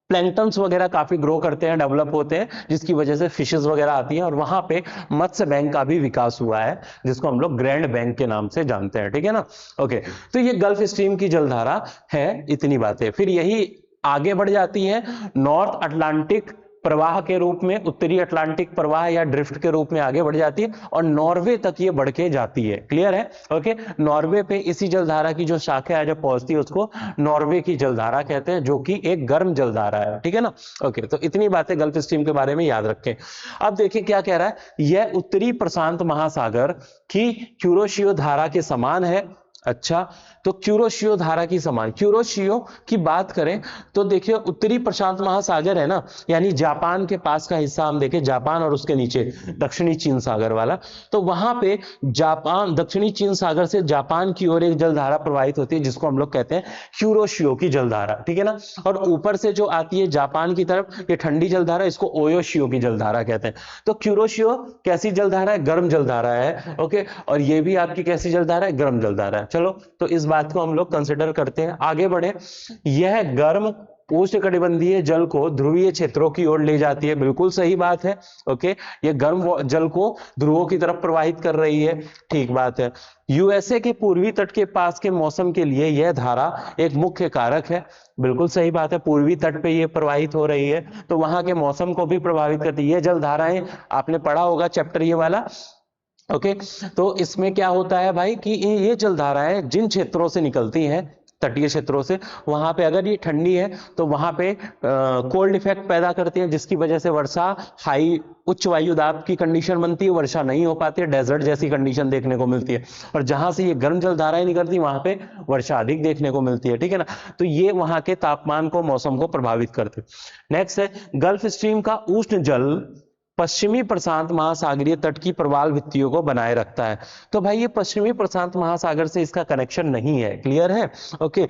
प्लैंक्टन्स वगैरह काफी ग्रो करते हैं, डेवलप होते हैं, जिसकी वजह से फिशेस वगैरह आती हैं, और वहां पे मत्स्य बैंक का भी विकास हुआ है जिसको हम लोग ग्रैंड बैंक के नाम से जानते हैं, ठीक है ना। ओके, तो ये गल्फ स्ट्रीम की जलधारा है, इतनी बातें। फिर यही आगे बढ़ जाती है नॉर्थ अटलांटिक प्रवाह के रूप में, उत्तरी अटलांटिक प्रवाह या ड्रिफ्ट के रूप में आगे बढ़ जाती है, और नॉर्वे तक ये बढ़ के जाती है। क्लियर है? ओके, नॉर्वे पे इसी जलधारा की जो शाखा है जब पहुंचती है उसको नॉर्वे की जलधारा कहते हैं, जो कि एक गर्म जलधारा है, ठीक है ना। ओके, तो इतनी बातें गल्फ स्ट्रीम के बारे में याद रखें। अब देखिए क्या कह रहा है, यह उत्तरी प्रशांत महासागर की क्यूरोशियो धारा के समान है। अच्छा, तो क्यूरोशियो धारा की समान, क्यूरोशियो की बात करें तो देखिए उत्तरी प्रशांत महासागर है ना, यानी जापान के पास का हिस्सा हम देखें, जापान और उसके नीचे दक्षिणी चीन सागर वाला, तो वहां पे जापान, दक्षिणी चीन सागर से जापान की ओर एक जलधारा प्रवाहित होती है जिसको हम लोग कहते हैं क्यूरोशियो की जलधारा, ठीक है ना। और ऊपर से जो आती है जापान की तरफ, ये ठंडी जलधारा, इसको ओयोशियो की जलधारा कहते हैं। तो क्यूरोशियो कैसी जलधारा है? गर्म जलधारा है। ओके, और ये भी आपकी कैसी जलधारा है? गर्म जलधारा है। चलो, तो इस बात को हम लोग कंसिडर करते हैं, आगे बढ़े। यह गर्म उष्णकटिबंधीय जल को ध्रुवीय क्षेत्रों की ओर ले जाती है, बिल्कुल सही बात है। ओके, ये गर्म जल को ध्रुवों की तरफ प्रवाहित कर रही है, ठीक बात है। यूएसए के पूर्वी तट के पास के मौसम के लिए यह धारा एक मुख्य कारक है, बिल्कुल सही बात है। पूर्वी तट पे ये प्रवाहित हो रही है तो वहां के मौसम को भी प्रभावित करती है। ये जलधाराएं आपने पढ़ा होगा चैप्टर ये वाला। ओके, तो इसमें क्या होता है भाई कि ये जलधाराएं जिन क्षेत्रों से निकलती हैं, तटीय क्षेत्रों से, वहां पे अगर ये ठंडी है तो वहां पे कोल्ड इफेक्ट पैदा करती है, जिसकी वजह से वर्षा हाई उच्च वायु दाब की कंडीशन बनती है, वर्षा नहीं हो पाती है, डेजर्ट जैसी कंडीशन देखने को मिलती है। और जहां से ये गर्म जलधाराएं निकलती है वहां पे वर्षा अधिक देखने को मिलती है, ठीक है ना। तो ये वहां के तापमान को, मौसम को प्रभावित करते हैं। नेक्स्ट है, गल्फ स्ट्रीम का उष्ण जल पश्चिमी प्रशांत महासागरीय तट की प्रवाल भित्तियों को बनाए रखता है। तो भाई ये पश्चिमी प्रशांत महासागर से इसका कनेक्शन नहीं है, क्लियर है। ओके,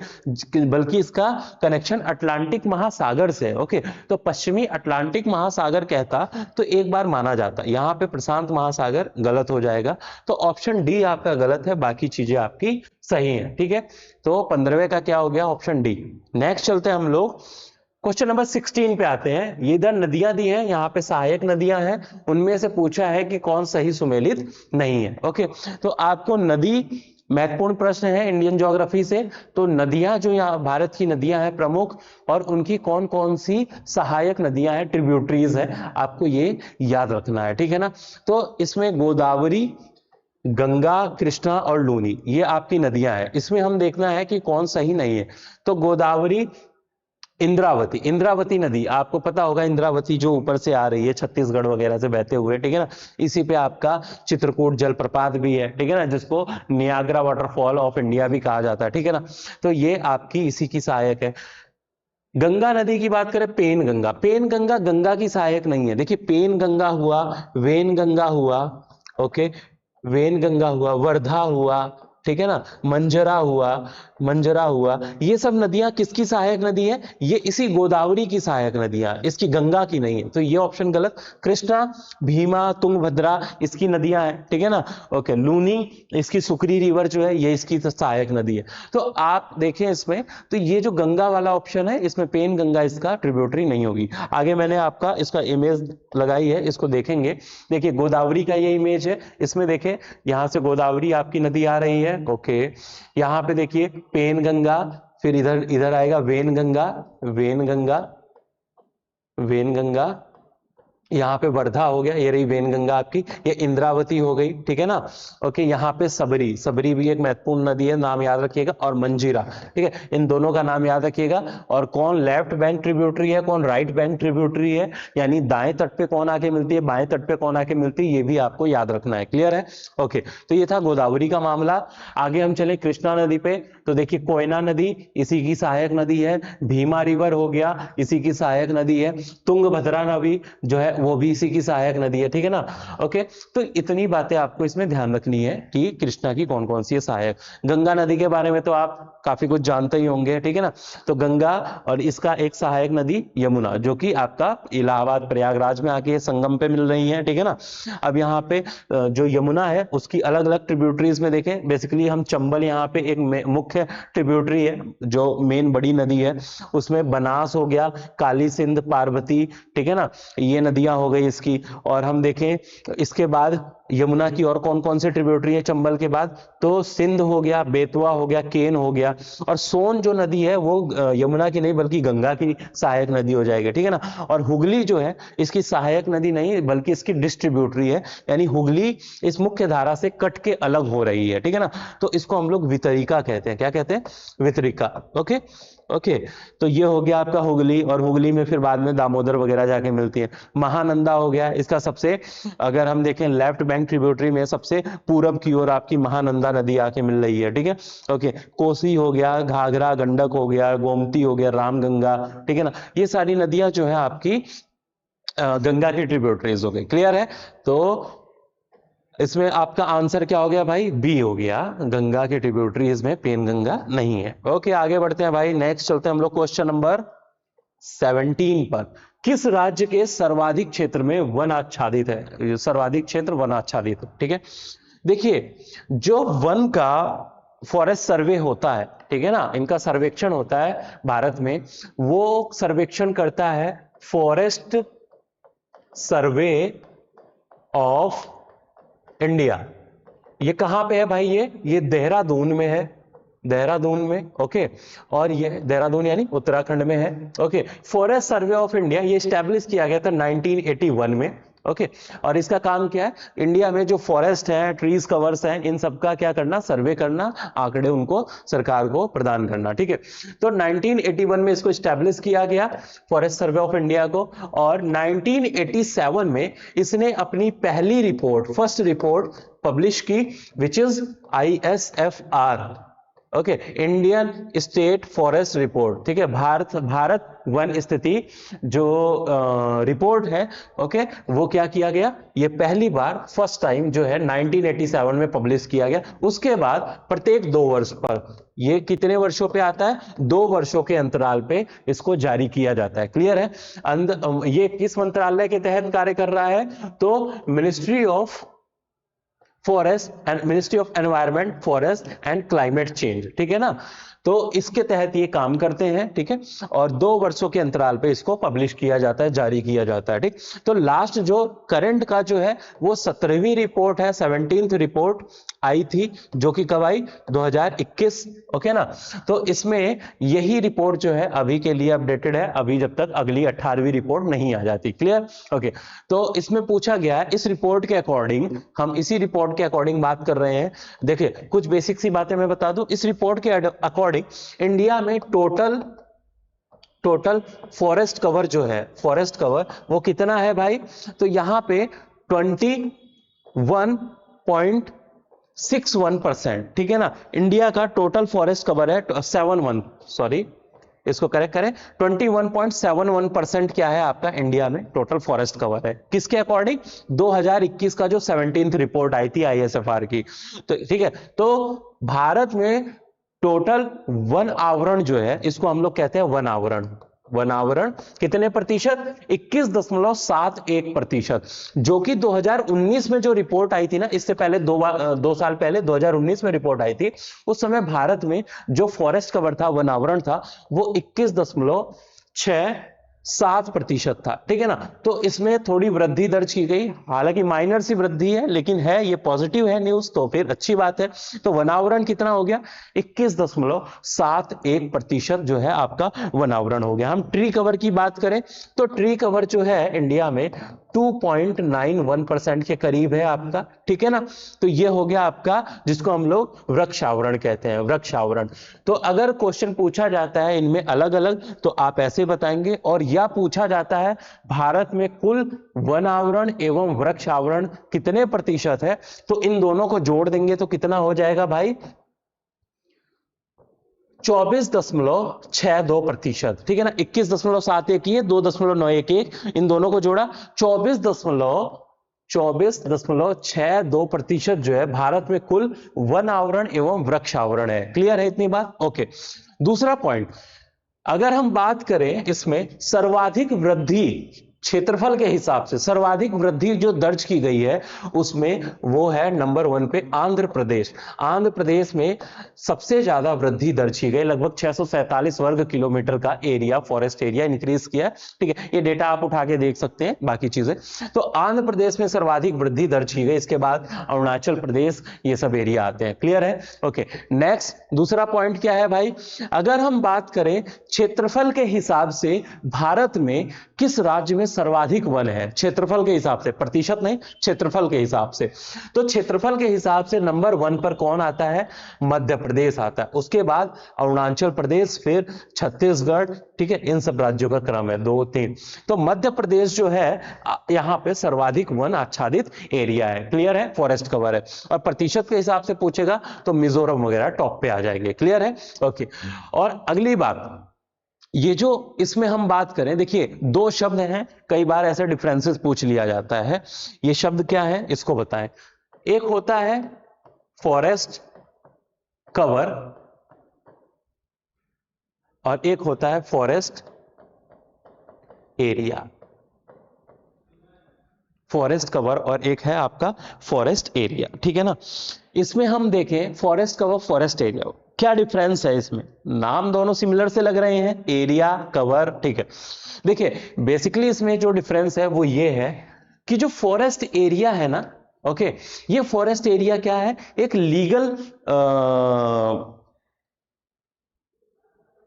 बल्कि इसका कनेक्शन अटलांटिक महासागर से। ओके, तो पश्चिमी अटलांटिक महासागर कहता तो एक बार माना जाता, यहां पे प्रशांत महासागर गलत हो जाएगा, तो ऑप्शन डी आपका गलत है, बाकी चीजें आपकी सही है, ठीक है। तो 15वें का क्या हो गया? Option D. नेक्स्ट चलते हैं हम लोग क्वेश्चन नंबर 16 पे आते हैं। ये इधर नदियां दी हैं, यहाँ पे सहायक नदियां हैं, उनमें से पूछा है कि कौन सही सुमेलित नहीं है। ओके, तो आपको नदी, महत्वपूर्ण प्रश्न है इंडियन ज्योग्राफी से, तो नदियां जो यहाँ भारत की नदियां हैं प्रमुख, और उनकी कौन कौन सी सहायक नदियां हैं, ट्रिब्यूटरीज है, आपको ये याद रखना है, ठीक है ना। तो इसमें गोदावरी, गंगा, कृष्णा और लूनी, ये आपकी नदियां हैं। इसमें हम देखना है कि कौन सही नहीं है। तो गोदावरी, इंद्रावती, इंद्रावती नदी आपको पता होगा, इंद्रावती जो ऊपर से आ रही है छत्तीसगढ़ वगैरह से बहते हुए, ठीक है ना। इसी पे आपका चित्रकूट जलप्रपात भी है, ठीक है ना, जिसको नियाग्रा वाटरफॉल ऑफ इंडिया भी कहा जाता है, ठीक है ना। तो ये आपकी इसी की सहायक है। गंगा नदी की बात करें, पेन गंगा, पेन गंगा गंगा की सहायक नहीं है। देखिए, पेन गंगा हुआ, वेन गंगा हुआ, ओके, वेन गंगा हुआ, वर्धा हुआ, ठीक है ना, मंजरा हुआ, मंजरा हुआ, ये सब नदियां किसकी सहायक नदी है? ये इसी गोदावरी की सहायक नदियां, इसकी गंगा की नहीं है, तो ये ऑप्शन गलत। कृष्णा, भीमा, तुंगभद्रा इसकी नदियां हैं, ठीक है ना। ओके, लूनी, इसकी सुकरी रिवर जो है ये इसकी सहायक नदी है। तो आप देखें इसमें, तो ये जो गंगा वाला ऑप्शन है इसमें पेन गंगा इसका ट्रिब्यूटरी नहीं होगी। आगे मैंने आपका इसका इमेज लगाई है, इसको देखेंगे। देखिए, गोदावरी का ये इमेज है, इसमें देखें यहां से गोदावरी आपकी नदी आ रही है। ओके, यहां पे देखिए पेन गंगा, फिर इधर इधर आएगा when Ganga, when Ganga, when Ganga, यहाँ पे वर्धा हो गया, ये रही वेनगंगा आपकी, ये इंद्रावती हो गई, ठीक है ना। ओके, यहाँ पे सबरी, सबरी भी एक महत्वपूर्ण नदी है, नाम याद रखिएगा, और मंजीरा, ठीक है, इन दोनों का नाम याद रखिएगा। और कौन लेफ्ट बैंक ट्रिब्यूटरी है, कौन राइट बैंक ट्रिब्यूटरी है, यानी दाएं तट पे कौन आके मिलती है, बाएं तट पे कौन आके मिलती है, ये भी आपको याद रखना है। क्लियर है? ओके, तो ये था गोदावरी का मामला। आगे हम चले कृष्णा नदी पे, तो देखिए कोयना नदी इसी की सहायक नदी है, भीमा रिवर हो गया इसी की सहायक नदी है, तुंगभद्रा नदी जो है वो भी इसी की सहायक नदी है, ठीक है ना। ओके, तो इतनी बातें आपको इसमें ध्यान रखनी है कि कृष्णा की कौन कौन सी है सहायक। गंगा नदी के बारे में तो आप काफी कुछ जानते ही होंगे, ठीक है ना। तो गंगा और इसका एक सहायक नदी यमुना, जो कि आपका इलाहाबाद प्रयागराज में आके संगम पे मिल रही है, ठीक है ना। अब यहाँ पे जो यमुना है उसकी अलग अलग ट्रिब्यूटरीज में देखें, बेसिकली हम चंबल यहाँ पे एक मुख्य ट्रिब्यूटरी है जो मेन बड़ी नदी है, उसमें बनास हो गया, काली सिंध, पार्वती, ठीक है ना, ये नदियां हो गई इसकी। और हम देखें इसके बाद यमुना की और कौन कौन से ट्रिब्यूटरी है चंबल के बाद, तो सिंध हो गया, बेतवा हो गया, केन हो गया, और सोन जो नदी है वो यमुना की नहीं बल्कि गंगा की सहायक नदी हो जाएगी, ठीक है ना। और हुगली जो है इसकी सहायक नदी नहीं बल्कि इसकी डिस्ट्रीब्यूटरी है, यानी हुगली इस मुख्य धारा से कट के अलग हो रही है, ठीक है ना। तो इसको हम लोग वितरिका कहते हैं, क्या कहते हैं? वितरिका। ओके ओके, तो ये हो गया आपका हुगली, और हुगली में फिर बाद में दामोदर वगैरह जाके मिलती है। महानंदा हो गया, इसका सबसे, अगर हम देखें लेफ्ट बैंक ट्रिब्यूटरी में सबसे पूरब की ओर आपकी महानंदा नदी आके मिल रही है, ठीक है। ओके, कोसी हो गया, घाघरा, गंडक हो गया, गोमती हो गया, रामगंगा, ठीक है ना, ये सारी नदियां जो है आपकी गंगा की ट्रिब्यूटरीज हो गई। क्लियर है? तो इसमें आपका आंसर क्या हो गया भाई? बी हो गया, गंगा के ट्रिब्यूटरीज में पेनगंगा नहीं है। ओके, आगे बढ़ते हैं भाई, नेक्स्ट चलते हैं हम लोग क्वेश्चन नंबर 17 पर। किस राज्य के सर्वाधिक क्षेत्र में वन आच्छादित है? सर्वाधिक क्षेत्र वन आच्छादित है, ठीक है। देखिए, जो वन का फॉरेस्ट सर्वे होता है, ठीक है ना, इनका सर्वेक्षण होता है भारत में, वो सर्वेक्षण करता है फॉरेस्ट सर्वे ऑफ इंडिया। ये कहां पे है भाई? ये देहरादून में है, देहरादून में। ओके, और ये देहरादून यानी उत्तराखंड में है। Okay, forest survey of India ये स्टैब्लिश किया गया था 1981 में। ओके, और इसका काम क्या है? इंडिया में जो फॉरेस्ट है, ट्रीज कवर्स हैं, इन सबका क्या करना? सर्वे करना, आंकड़े उनको सरकार को प्रदान करना, ठीक है। तो 1981 में इसको स्टैब्लिश किया गया, फॉरेस्ट सर्वे ऑफ इंडिया को, और 1987 में इसने अपनी पहली रिपोर्ट, फर्स्ट रिपोर्ट पब्लिश की, which is ISFR। Okay, Indian state forest report, ठीक है, भारत वन स्थिति जो रिपोर्ट है, ओके, वो क्या किया गया? ये पहली बार, फर्स्ट टाइम जो है 1987 में पब्लिश किया गया। उसके बाद प्रत्येक 2 वर्ष पर, ये कितने वर्षों पे आता है? 2 वर्षों के अंतराल पे इसको जारी किया जाता है। क्लियर है? ये किस मंत्रालय के तहत कार्य कर रहा है? तो ministry of forest and ministry of environment, forest and climate change, ठीक है ना। तो इसके तहत ये काम करते हैं, ठीक है, और 2 वर्षों के अंतराल पे इसको पब्लिश किया जाता है, जारी किया जाता है, ठीक। तो लास्ट जो करंट का जो है वो 17वीं रिपोर्ट है, 17th रिपोर्ट आई थी, जो कि कब आई? 2021। ओके ना। तो इसमें यही रिपोर्ट जो है अभी के लिए अपडेटेड है, अभी जब तक अगली 18वीं रिपोर्ट नहीं आ जाती। क्लियर? ओके, तो इसमें पूछा गया है, इस रिपोर्ट के अकॉर्डिंग, हम इसी रिपोर्ट के अकॉर्डिंग बात कर रहे हैं। देखिए, कुछ बेसिक सी बातें मैं बता दूं। इस रिपोर्ट के अकॉर्डिंग इंडिया में टोटल फॉरेस्ट कवर जो है, फॉरेस्ट कवर वो कितना है भाई? तो यहां पे 21.61%, ठीक है ना। इंडिया का टोटल फॉरेस्ट कवर है 71, सॉरी इसको करेक्ट करें, 21.71% क्या है आपका इंडिया में टोटल फॉरेस्ट कवर है। किसके अकॉर्डिंग? 2021 का जो 17th रिपोर्ट आई थी ISFR की। तो ठीक है, तो भारत में टोटल वन आवरण जो है, इसको हम लोग कहते हैं वन आवरण। वन आवरण कितने प्रतिशत? 21.71%, जो कि 2019 में जो रिपोर्ट आई थी ना, इससे पहले 2 साल पहले 2019 में रिपोर्ट आई थी, उस समय भारत में जो फॉरेस्ट कवर था, वन आवरण था, वो 21.6 7% था, ठीक है ना। तो इसमें थोड़ी वृद्धि दर्ज की गई, हालांकि माइनर सी वृद्धि है, लेकिन है ये पॉजिटिव है न्यूज, तो फिर अच्छी बात है। तो वनावरण कितना हो गया, 21.71% जो है आपका वनावरण हो गया। हम ट्री कवर की बात करें तो ट्री कवर जो है इंडिया में 2.91% के करीब है आपका, ठीक है ना। तो ये हो गया आपका जिसको हम लोग वृक्षावरण कहते हैं, वृक्षावरण। तो अगर क्वेश्चन पूछा जाता है इनमें अलग अलग तो आप ऐसे बताएंगे, और या पूछा जाता है भारत में कुल वन आवरण एवं वृक्ष आवरण कितने प्रतिशत है, तो इन दोनों को जोड़ देंगे तो कितना हो जाएगा भाई, 24.62%, ठीक है ना। 21.71 ये 2.911, इन दोनों को जोड़ा 24.62% जो है भारत में कुल वन आवरण एवं वृक्ष आवरण है। क्लियर है इतनी बात, ओके। दूसरा पॉइंट, अगर हम बात करें इसमें सर्वाधिक वृद्धि क्षेत्रफल के हिसाब से, सर्वाधिक वृद्धि जो दर्ज की गई है उसमें वो है नंबर 1 पे आंध्र प्रदेश। आंध्र प्रदेश में सबसे ज्यादा वृद्धि दर्ज की गई, लगभग 647 वर्ग किलोमीटर का एरिया, फॉरेस्ट एरिया इंक्रीज किया, ठीक है। ये डेटा आप उठा के देख सकते हैं, बाकी चीजें। तो आंध्र प्रदेश में सर्वाधिक वृद्धि दर्ज की गई, इसके बाद अरुणाचल प्रदेश, ये सब एरिया आते हैं। क्लियर है, ओके। नेक्स्ट दूसरा पॉइंट क्या है भाई, अगर हम बात करें क्षेत्रफल के हिसाब से भारत में किस राज्य में सर्वाधिक वन है, क्षेत्रफल के हिसाब से, प्रतिशत नहीं, क्षेत्रफल के हिसाब से, तो क्षेत्रफल के हिसाब से नंबर 1 पर कौन आता है, मध्य प्रदेश आता है, उसके बाद अरुणाचल प्रदेश, फिर छत्तीसगढ़, ठीक है। इन सब राज्यों का क्रम है 2, 3। तो मध्य प्रदेश जो है यहां पे सर्वाधिक वन आच्छादित एरिया है, क्लियर है, फॉरेस्ट कवर है। और प्रतिशत के हिसाब से पूछेगा तो मिजोरम वगैरह टॉप पे आ जाएंगे। क्लियर है, ओके। और अगली बात, ये जो इसमें हम बात करें, देखिए 2 शब्द हैं, कई बार ऐसे डिफरेंसेस पूछ लिया जाता है, ये शब्द क्या है इसको बताएं। एक होता है फॉरेस्ट कवर और एक होता है फॉरेस्ट एरिया। फॉरेस्ट कवर और एक है आपका फॉरेस्ट एरिया, ठीक है ना। इसमें हम देखें फॉरेस्ट कवर, फॉरेस्ट एरिया, क्या डिफरेंस है इसमें, नाम दोनों सिमिलर से लग रहे हैं, एरिया, कवर, ठीक है। देखिए बेसिकली इसमें जो डिफरेंस है वो ये है कि जो फॉरेस्ट एरिया है ना, ओके, ये फॉरेस्ट एरिया क्या है, एक लीगल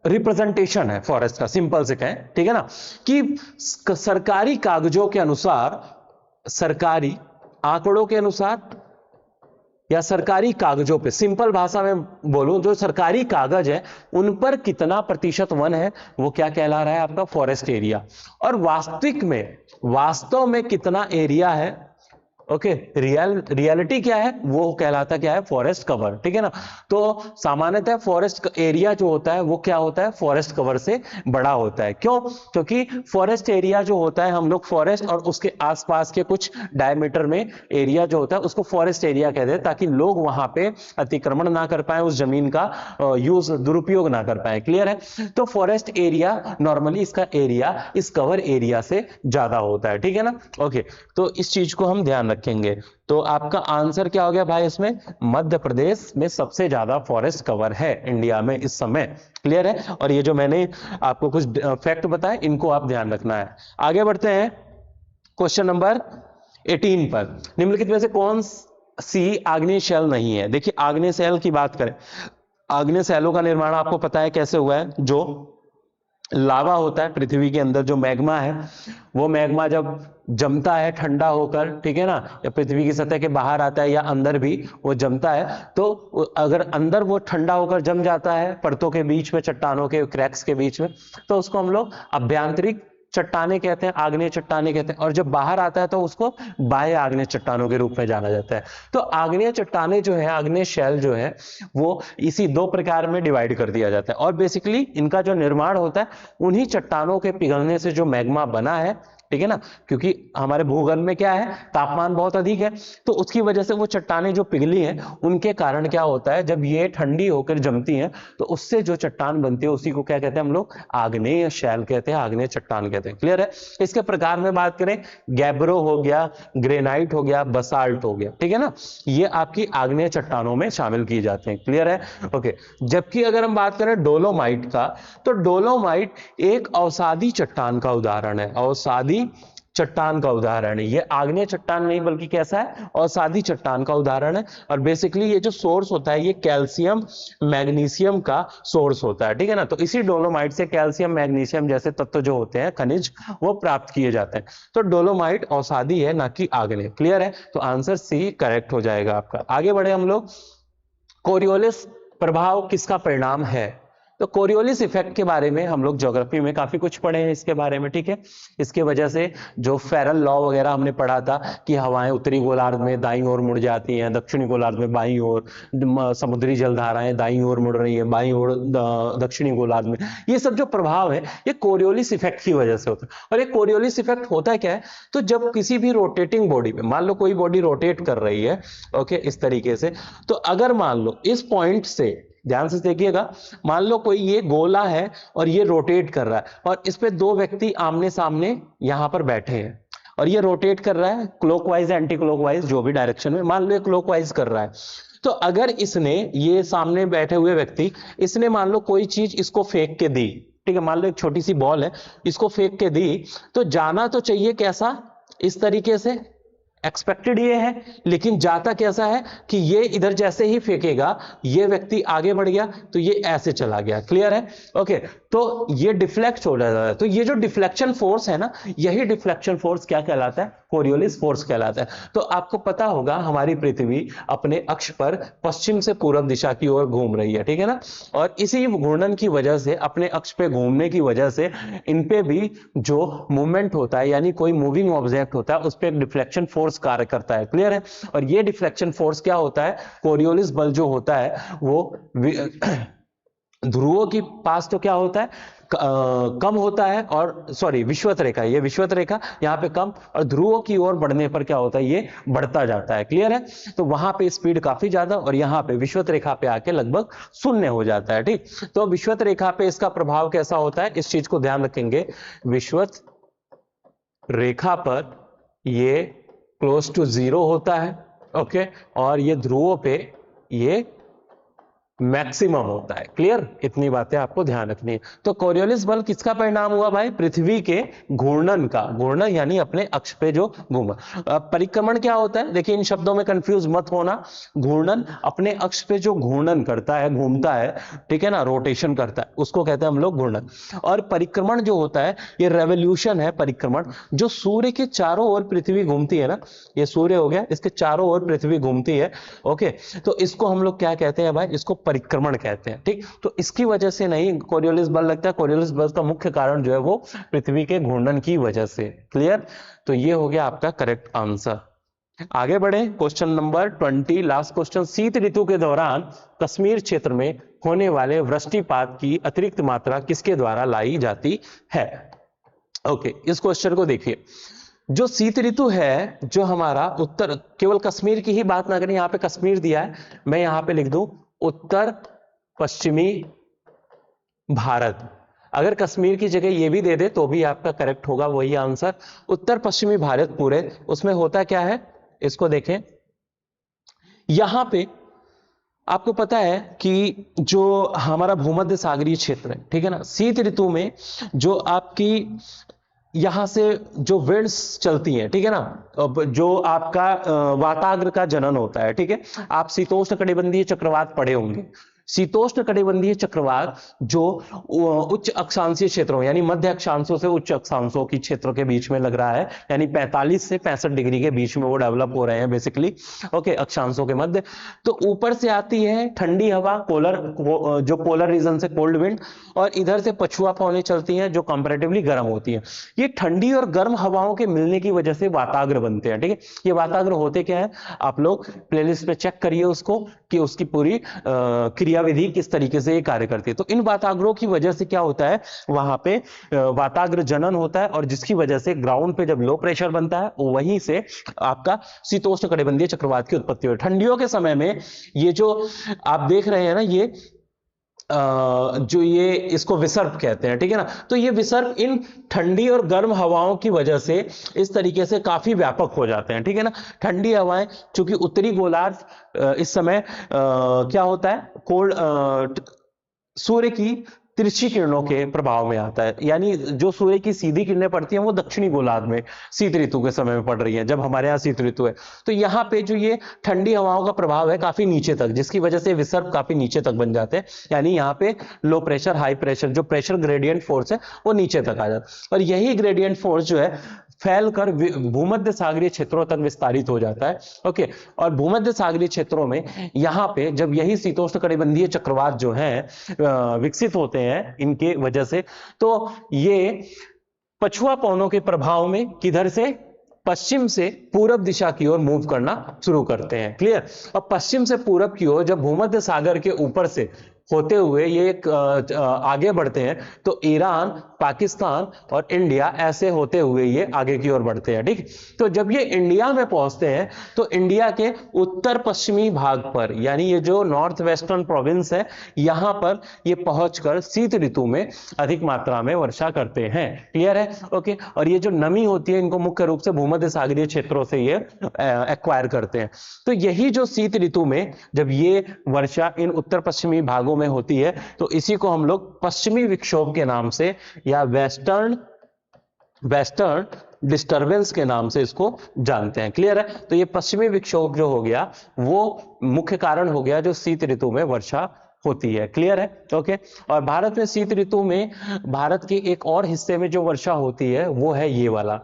रिप्रेजेंटेशन है फॉरेस्ट का, सिंपल से कहें, ठीक है ना, कि सरकारी कागजों के अनुसार, सरकारी आंकड़ों के अनुसार या सरकारी कागजों पे, सिंपल भाषा में बोलूं, जो सरकारी कागज है उन पर कितना प्रतिशत वन है वो क्या कहला रहा है आपका फॉरेस्ट एरिया, और वास्तव में कितना एरिया है, ओके, रियलिटी क्या है वो कहलाता क्या है, फॉरेस्ट कवर, ठीक है ना। तो सामान्यतः फॉरेस्ट एरिया जो होता है वो क्या होता है, फॉरेस्ट कवर से बड़ा होता है। क्यों, क्योंकि फॉरेस्ट एरिया जो होता है, हम लोग फॉरेस्ट और उसके आसपास के कुछ डायमीटर में एरिया जो होता है उसको फॉरेस्ट एरिया कहते हैं, ताकि लोग वहां पे अतिक्रमण ना कर पाए, उस जमीन का यूज, दुरुपयोग ना कर पाए। क्लियर है, तो फॉरेस्ट एरिया नॉर्मली इसका एरिया इस कवर एरिया से ज्यादा होता है, ठीक है ना, ओके। तो इस चीज को हम ध्यान रखेंगे। तो आपका आंसर क्या हो गया भाई, इसमें मध्य प्रदेश में सबसे ज्यादा फॉरेस्ट कवर है इंडिया में इस समय। क्लियर है, और ये जो मैंने आपको कुछ फैक्ट बताए इनको आप ध्यान रखना है। आगे बढ़ते हैं क्वेश्चन नंबर 18 पर, निम्नलिखित में से कौन सी आग्नेय शैल नहीं है। देखिए आग्नेय शैल की बात करें, आग्नेय शैलों का निर्माण आपको पता है कैसे हुआ है, जो लावा होता है पृथ्वी के अंदर, जो मैग्मा है वो मैग्मा जब जमता है ठंडा होकर, ठीक है ना, या पृथ्वी की सतह के बाहर आता है या अंदर भी वो जमता है, तो अगर अंदर वो ठंडा होकर जम जाता है परतों के बीच में, चट्टानों के क्रैक्स के बीच में, तो उसको हम लोग अभ्यंतरिक चट्टाने कहते हैं, आग्नेय चट्टाने कहते हैं, और जब बाहर आता है तो उसको बाह्य आग्नेय चट्टानों के रूप में जाना जाता है। तो आग्नेय चट्टाने जो है, आग्नेय शैल जो है वो इसी 2 प्रकार में डिवाइड कर दिया जाता है, और बेसिकली इनका जो निर्माण होता है उन्हीं चट्टानों के पिघलने से जो मैग्मा बना है, ठीक है ना, क्योंकि हमारे भूगर्भ में क्या है, तापमान बहुत अधिक है, तो उसकी वजह से वो चट्टानें जो पिघली हैं उनके कारण क्या होता है, जब ये ठंडी होकर जमती हैं तो उससे जो चट्टान बनती है उसी को क्या कहते हैं हम लोग, आग्नेय शैल कहते हैं, आग्नेय चट्टान कहते हैं। क्लियर है। इसके प्रकार में बात करें, गैब्रो हो गया, ग्रेनाइट हो गया, बसाल्ट हो गया, ठीक है ना, ये आपकी आग्नेय चट्टानों में शामिल किए जाते हैं। क्लियर है। ओके। जबकि अगर हम बात करें डोलोमाइट का, तो डोलोमाइट एक अवसादी चट्टान का उदाहरण है, अवसादी चट्टान का उदाहरण है। ये आग्नेय चट्टान नहीं बल्कि कैसा है, अवसादी चट्टान का उदाहरण है। और बेसिकली ये जो सोर्स होता है ये कैल्शियम मैग्नीशियम का सोर्स होता है, ठीक है ना। तो इसी डोलोमाइट से कैल्शियम मैग्नीशियम जैसे तत्व जो होते हैं, खनिज, वो प्राप्त किए जाते हैं। तो डोलोमाइट अवसादी है, ना कि आग्नेय। क्लियर है। तो आंसर सी करेक्ट हो जाएगा आपका। आगे बढ़े हम लोग। कोरियोलिस प्रभाव किसका परिणाम है? तो कोरियोलिस इफेक्ट के बारे में हम लोग ज्योग्राफी में काफी कुछ पढ़े हैं इसके बारे में, ठीक है। इसके वजह से जो फेरल लॉ वगैरह हमने पढ़ा था कि हवाएं उत्तरी गोलार्ध में दाईं ओर मुड़ जाती हैं, दक्षिणी गोलार्ध में बाईं ओर, समुद्री जलधाराएं दाईं ओर मुड़ रही है, बाईं ओर दक्षिणी गोलार्ध में। ये सब जो प्रभाव है ये कोरियोलिस इफेक्ट की वजह से होता है। और ये कोरियोलिस इफेक्ट होता है क्या है, तो जब किसी भी रोटेटिंग बॉडी में, मान लो कोई बॉडी रोटेट कर रही है, ओके, इस तरीके से, तो अगर मान लो इस पॉइंट से, ध्यान से देखिएगा, मान लो कोई ये गोला है और ये रोटेट कर रहा है और इस पे दो व्यक्ति आमने सामने यहां पर बैठे हैं और ये रोटेट कर रहा है क्लॉकवाइज एंटी क्लॉकवाइज जो भी डायरेक्शन में, मान लो ये क्लॉकवाइज कर रहा है। तो अगर इसने, ये सामने बैठे हुए व्यक्ति, इसने मान लो कोई चीज इसको फेंक के दी, ठीक है, मान लो एक छोटी सी बॉल है, इसको फेंक के दी, तो जाना तो चाहिए कैसा, इस तरीके से, एक्सपेक्टेड ये है, लेकिन जाता कैसा है कि ये इधर जैसे ही फेंकेगा ये व्यक्ति आगे बढ़ गया तो ये ऐसे चला गया। क्लियर है। ओके। तो ये डिफ्लेक्ट हो रहा है, तो ये जो डिफ्लेक्शन फोर्स है ना, यही डिफ्लेक्शन फोर्स क्या कहलाता है, कोरियोलिस फोर्स कहलाता है। तो आपको पता होगा हमारी पृथ्वी अपने अक्ष पर पश्चिम से पूर्व दिशा की ओर घूम रही है, ठीक है ना, और इसी घूर्णन की वजह से, अपने अक्ष पे घूमने की वजह से, इन पे भी जो मूवमेंट होता है, यानी कोई मूविंग ऑब्जेक्ट होता है, उस पर एक डिफ्लेक्शन फोर्स कार्य करता है। क्लियर है। और ये डिफ्लेक्शन फोर्स क्या होता है, कोरियोलिस बल जो होता है वो ध्रुवों के पास तो क्या होता है, कम होता है, और सॉरी विषुवत रेखा, ये विषुवत रेखा यहाँ पे कम, और ध्रुवों की ओर बढ़ने पर क्या होता है, ये बढ़ता जाता है। क्लियर है। तो वहां पे स्पीड काफी ज्यादा और यहाँ पे विषुवत रेखा पे आके लगभग शून्य हो जाता है। ठीक। तो विषुवत रेखा पे इसका प्रभाव कैसा होता है, इस चीज को ध्यान रखेंगे। विषुवत रेखा पर ये क्लोज टू 0 होता है, ओके, और ये ध्रुवों पे ये मैक्सिमम होता है। क्लियर। इतनी बातें आपको ध्यान रखनी है। तो कोरियोलिस बल किसका परिणाम हुआ भाई, पृथ्वी के घूर्णन का। घूर्णन यानी अपने अक्ष पे जो घूमा। परिक्रमण क्या होता है, देखिए इन शब्दों में कंफ्यूज मत होना। घूर्णन अपने अक्ष पे जो घूर्णन करता है, घूमता है, ठीक है ना, रोटेशन करता है, उसको कहते हैं हम लोग घूर्णन। और परिक्रमण जो होता है ये रेवोल्यूशन है। परिक्रमण जो सूर्य के चारों ओर पृथ्वी घूमती है ना, ये सूर्य हो गया, इसके चारों ओर पृथ्वी घूमती है, ओके, तो इसको हम लोग क्या कहते हैं भाई, इसको परिक्रमण कहते हैं। ठीक। तो इसकी वजह से नहीं कोरियोलिस बल लगता है, कोरियोलिस बल का मुख्य कारण जो है वो पृथ्वी के घूर्णन की वजह से। क्लियर। तो ये हो गया आपका करेक्ट आंसर। आगे बढ़े, क्वेश्चन नंबर 20, लास्ट क्वेश्चन। शीत ऋतु के दौरान कश्मीर क्षेत्र में होने वाले वृष्टिपात की अतिरिक्त मात्रा किसके द्वारा लाई जाती है? ओके, इस क्वेश्चन को देखिए। जो शीत ऋतु है, जो हमारा उत्तर, केवल कश्मीर की ही बात ना करें, यहां पे कश्मीर दिया है, मैं यहां पे लिख दूं उत्तर पश्चिमी भारत। अगर कश्मीर की जगह ये भी दे दे तो भी आपका करेक्ट होगा, वही आंसर। उत्तर पश्चिमी भारत पूरे, उसमें होता क्या है, इसको देखें। यहां पे आपको पता है कि जो हमारा भूमध्य सागरीय क्षेत्र है, ठीक है ना, शीत ऋतु में जो आपकी यहां से जो विंड्स चलती हैं, ठीक है ना, जो आपका वाताग्र का जनन होता है, ठीक है। आप शीतोष्ण कटिबंधीय चक्रवात पढ़े होंगे। शीतोष्ण कटिबंधीय चक्रवात जो उच्च अक्षांशीय क्षेत्रों यानी मध्य अक्षांशों से उच्च अक्षांशों की क्षेत्रों के बीच में लग रहा है, यानी 45 से 65 डिग्री के बीच में वो डेवलप हो रहे हैं बेसिकली, ओके, अक्षांशों के मध्य। तो ऊपर से आती है ठंडी हवा, पोलर, जो पोलर रीजन से कोल्ड विंड, और इधर से पछुआ पवनें चलती हैं जो कंपैरेटिवली गर्म होती हैं। ये ठंडी और गर्म हवाओं के मिलने की वजह से वाताग्र बनते हैं। ठीक है। ये वाताग्र होते क्या है, आप लोग प्लेलिस्ट पे चेक करिए उसको, कि उसकी पूरी क्रियाविधि किस तरीके से ये कार्य करती है। तो इन वाताग्रोह की वजह से क्या होता है, वहां पे वाताग्र जनन होता है, और जिसकी वजह से ग्राउंड पे जब लो प्रेशर बनता है वहीं से आपका शीतोष्ण कटिबंधीय चक्रवात की उत्पत्ति हो। ठंडियों के समय में ये जो आप देख रहे हैं ना, ये जो ये इसको विसर्प कहते हैं, ठीक है ना। तो ये विसर्प इन ठंडी और गर्म हवाओं की वजह से इस तरीके से काफी व्यापक हो जाते हैं, ठीक है ना। ठंडी हवाएं, चूंकि उत्तरी गोलार्ध इस समय क्या होता है, कोल्ड सूर्य की तिरछी किरणों के प्रभाव में आता है, यानी जो सूर्य की सीधी किरणें पड़ती हैं वो दक्षिणी गोलार्ध में शीत ऋतु के समय में पड़ रही हैं, जब हमारे यहाँ शीत ऋतु है। तो यहाँ पे जो ये ठंडी हवाओं का प्रभाव है काफी नीचे तक, जिसकी वजह से विसर्प काफी नीचे तक बन जाते हैं, यानी यहाँ पे लो प्रेशर हाई प्रेशर जो प्रेशर ग्रेडियंट फोर्स है वो नीचे तक आ जाता है, और यही ग्रेडियंट फोर्स जो है फैलकर भूमध्य सागरीय क्षेत्रों तक विस्तारित हो जाता है। ओके, और भूमध्य सागरीय क्षेत्रों में यहाँ पे जब यही शीतोष्ण कटिबंधीय चक्रवात जो हैं विकसित होते हैं इनके वजह से, तो ये पछुआ पवनों के प्रभाव में किधर से, पश्चिम से पूरब दिशा की ओर मूव करना शुरू करते हैं। क्लियर। और पश्चिम से पूरब की ओर जब भूमध्य सागर के ऊपर से होते हुए ये आगे बढ़ते हैं, तो ईरान, पाकिस्तान और इंडिया ऐसे होते हुए ये आगे की ओर बढ़ते हैं, ठीक। तो जब ये इंडिया में पहुंचते हैं तो इंडिया के उत्तर पश्चिमी भाग पर, यानी ये जो नॉर्थ वेस्टर्न प्रोविंस है, यहां पर ये पहुंचकर शीत ऋतु में अधिक मात्रा में वर्षा करते हैं। क्लियर है। ओके, और ये जो नमी होती है इनको मुख्य रूप से भूमध्य सागरीय क्षेत्रों से ये एक्वायर करते हैं। तो यही जो शीत ऋतु में जब ये वर्षा इन उत्तर पश्चिमी भागों में होती है, तो इसी को हम लोग पश्चिमी विक्षोभ के नाम से या वेस्टर्न डिस्टरबेंस के नाम से इसको जानते हैं। क्लियर है। तो ये पश्चिमी विक्षोभ जो हो गया वो मुख्य कारण हो गया जो शीत ऋतु में वर्षा होती है। क्लियर है। ओके, और भारत में शीत ऋतु में भारत के एक और हिस्से में जो वर्षा होती है वो है ये वाला,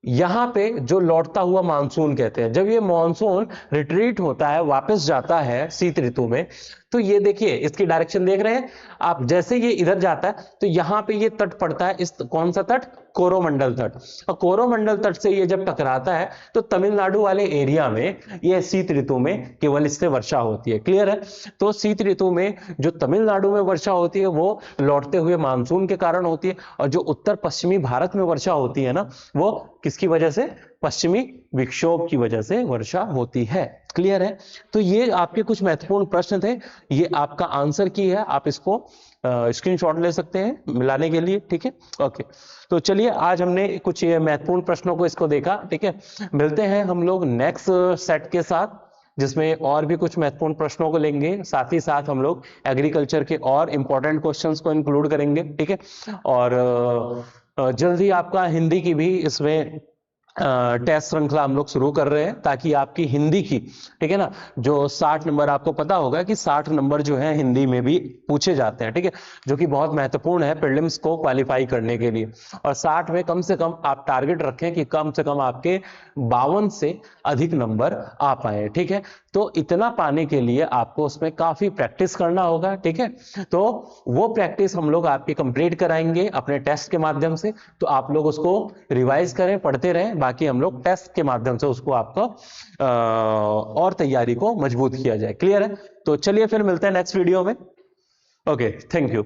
यहां पे जो लौटता हुआ मानसून कहते हैं। जब ये मानसून रिट्रीट होता है, वापस जाता है शीत ऋतु में, तो ये देखिए इसकी डायरेक्शन देख रहे हैं आप, जैसे ये इधर जाता है तो यहां पे ये तट पड़ता है, इस कौन सा तट, कोरोमंडल तट। और कोरोमंडल तट से ये जब टकराता है तो तमिलनाडु वाले एरिया में ये शीत ऋतु में केवल इससे वर्षा होती है। क्लियर है। तो शीत ऋतु में जो तमिलनाडु में वर्षा होती है वो लौटते हुए मानसून के कारण होती है, और जो उत्तर पश्चिमी भारत में वर्षा होती है ना, वो किसकी वजह से, पश्चिमी विक्षोभ की वजह से वर्षा होती है। क्लियर है। तो ये आपके कुछ महत्वपूर्ण प्रश्न थे, ये आपका आंसर की है, आप इसको स्क्रीनशॉट ले सकते हैं मिलाने के लिए, ठीक है। ओके, तो चलिए आज हमने कुछ ये महत्वपूर्ण प्रश्नों को इसको देखा, ठीक है। मिलते हैं हम लोग नेक्स्ट सेट के साथ, जिसमें और भी कुछ महत्वपूर्ण प्रश्नों को लेंगे, साथ ही साथ हम लोग एग्रीकल्चर के और इंपॉर्टेंट क्वेश्चंस को इंक्लूड करेंगे, ठीक है। और जल्दी आपका हिंदी की भी इसमें टेस्ट श्रृंखला हम लोग शुरू कर रहे हैं, ताकि आपकी हिंदी की, ठीक है ना, जो 60 नंबर, आपको पता होगा कि 60 नंबर जो है हिंदी में भी पूछे जाते हैं, ठीक है, जो कि बहुत महत्वपूर्ण है प्रीलिम्स को क्वालिफाई करने के लिए। और 60 में कम से कम आप टारगेट रखें कि कम से कम आपके 52 से अधिक नंबर आ पाए, ठीक है। तो इतना पाने के लिए आपको उसमें काफी प्रैक्टिस करना होगा, ठीक है। तो वो प्रैक्टिस हम लोग आपकी कंप्लीट कराएंगे अपने टेस्ट के माध्यम से, तो आप लोग उसको रिवाइज करें, पढ़ते रहें, बाकी हम लोग टेस्ट के माध्यम से उसको आपको और तैयारी को मजबूत किया जाए। क्लियर है। तो चलिए फिर मिलते हैं नेक्स्ट वीडियो में। Okay, thank you.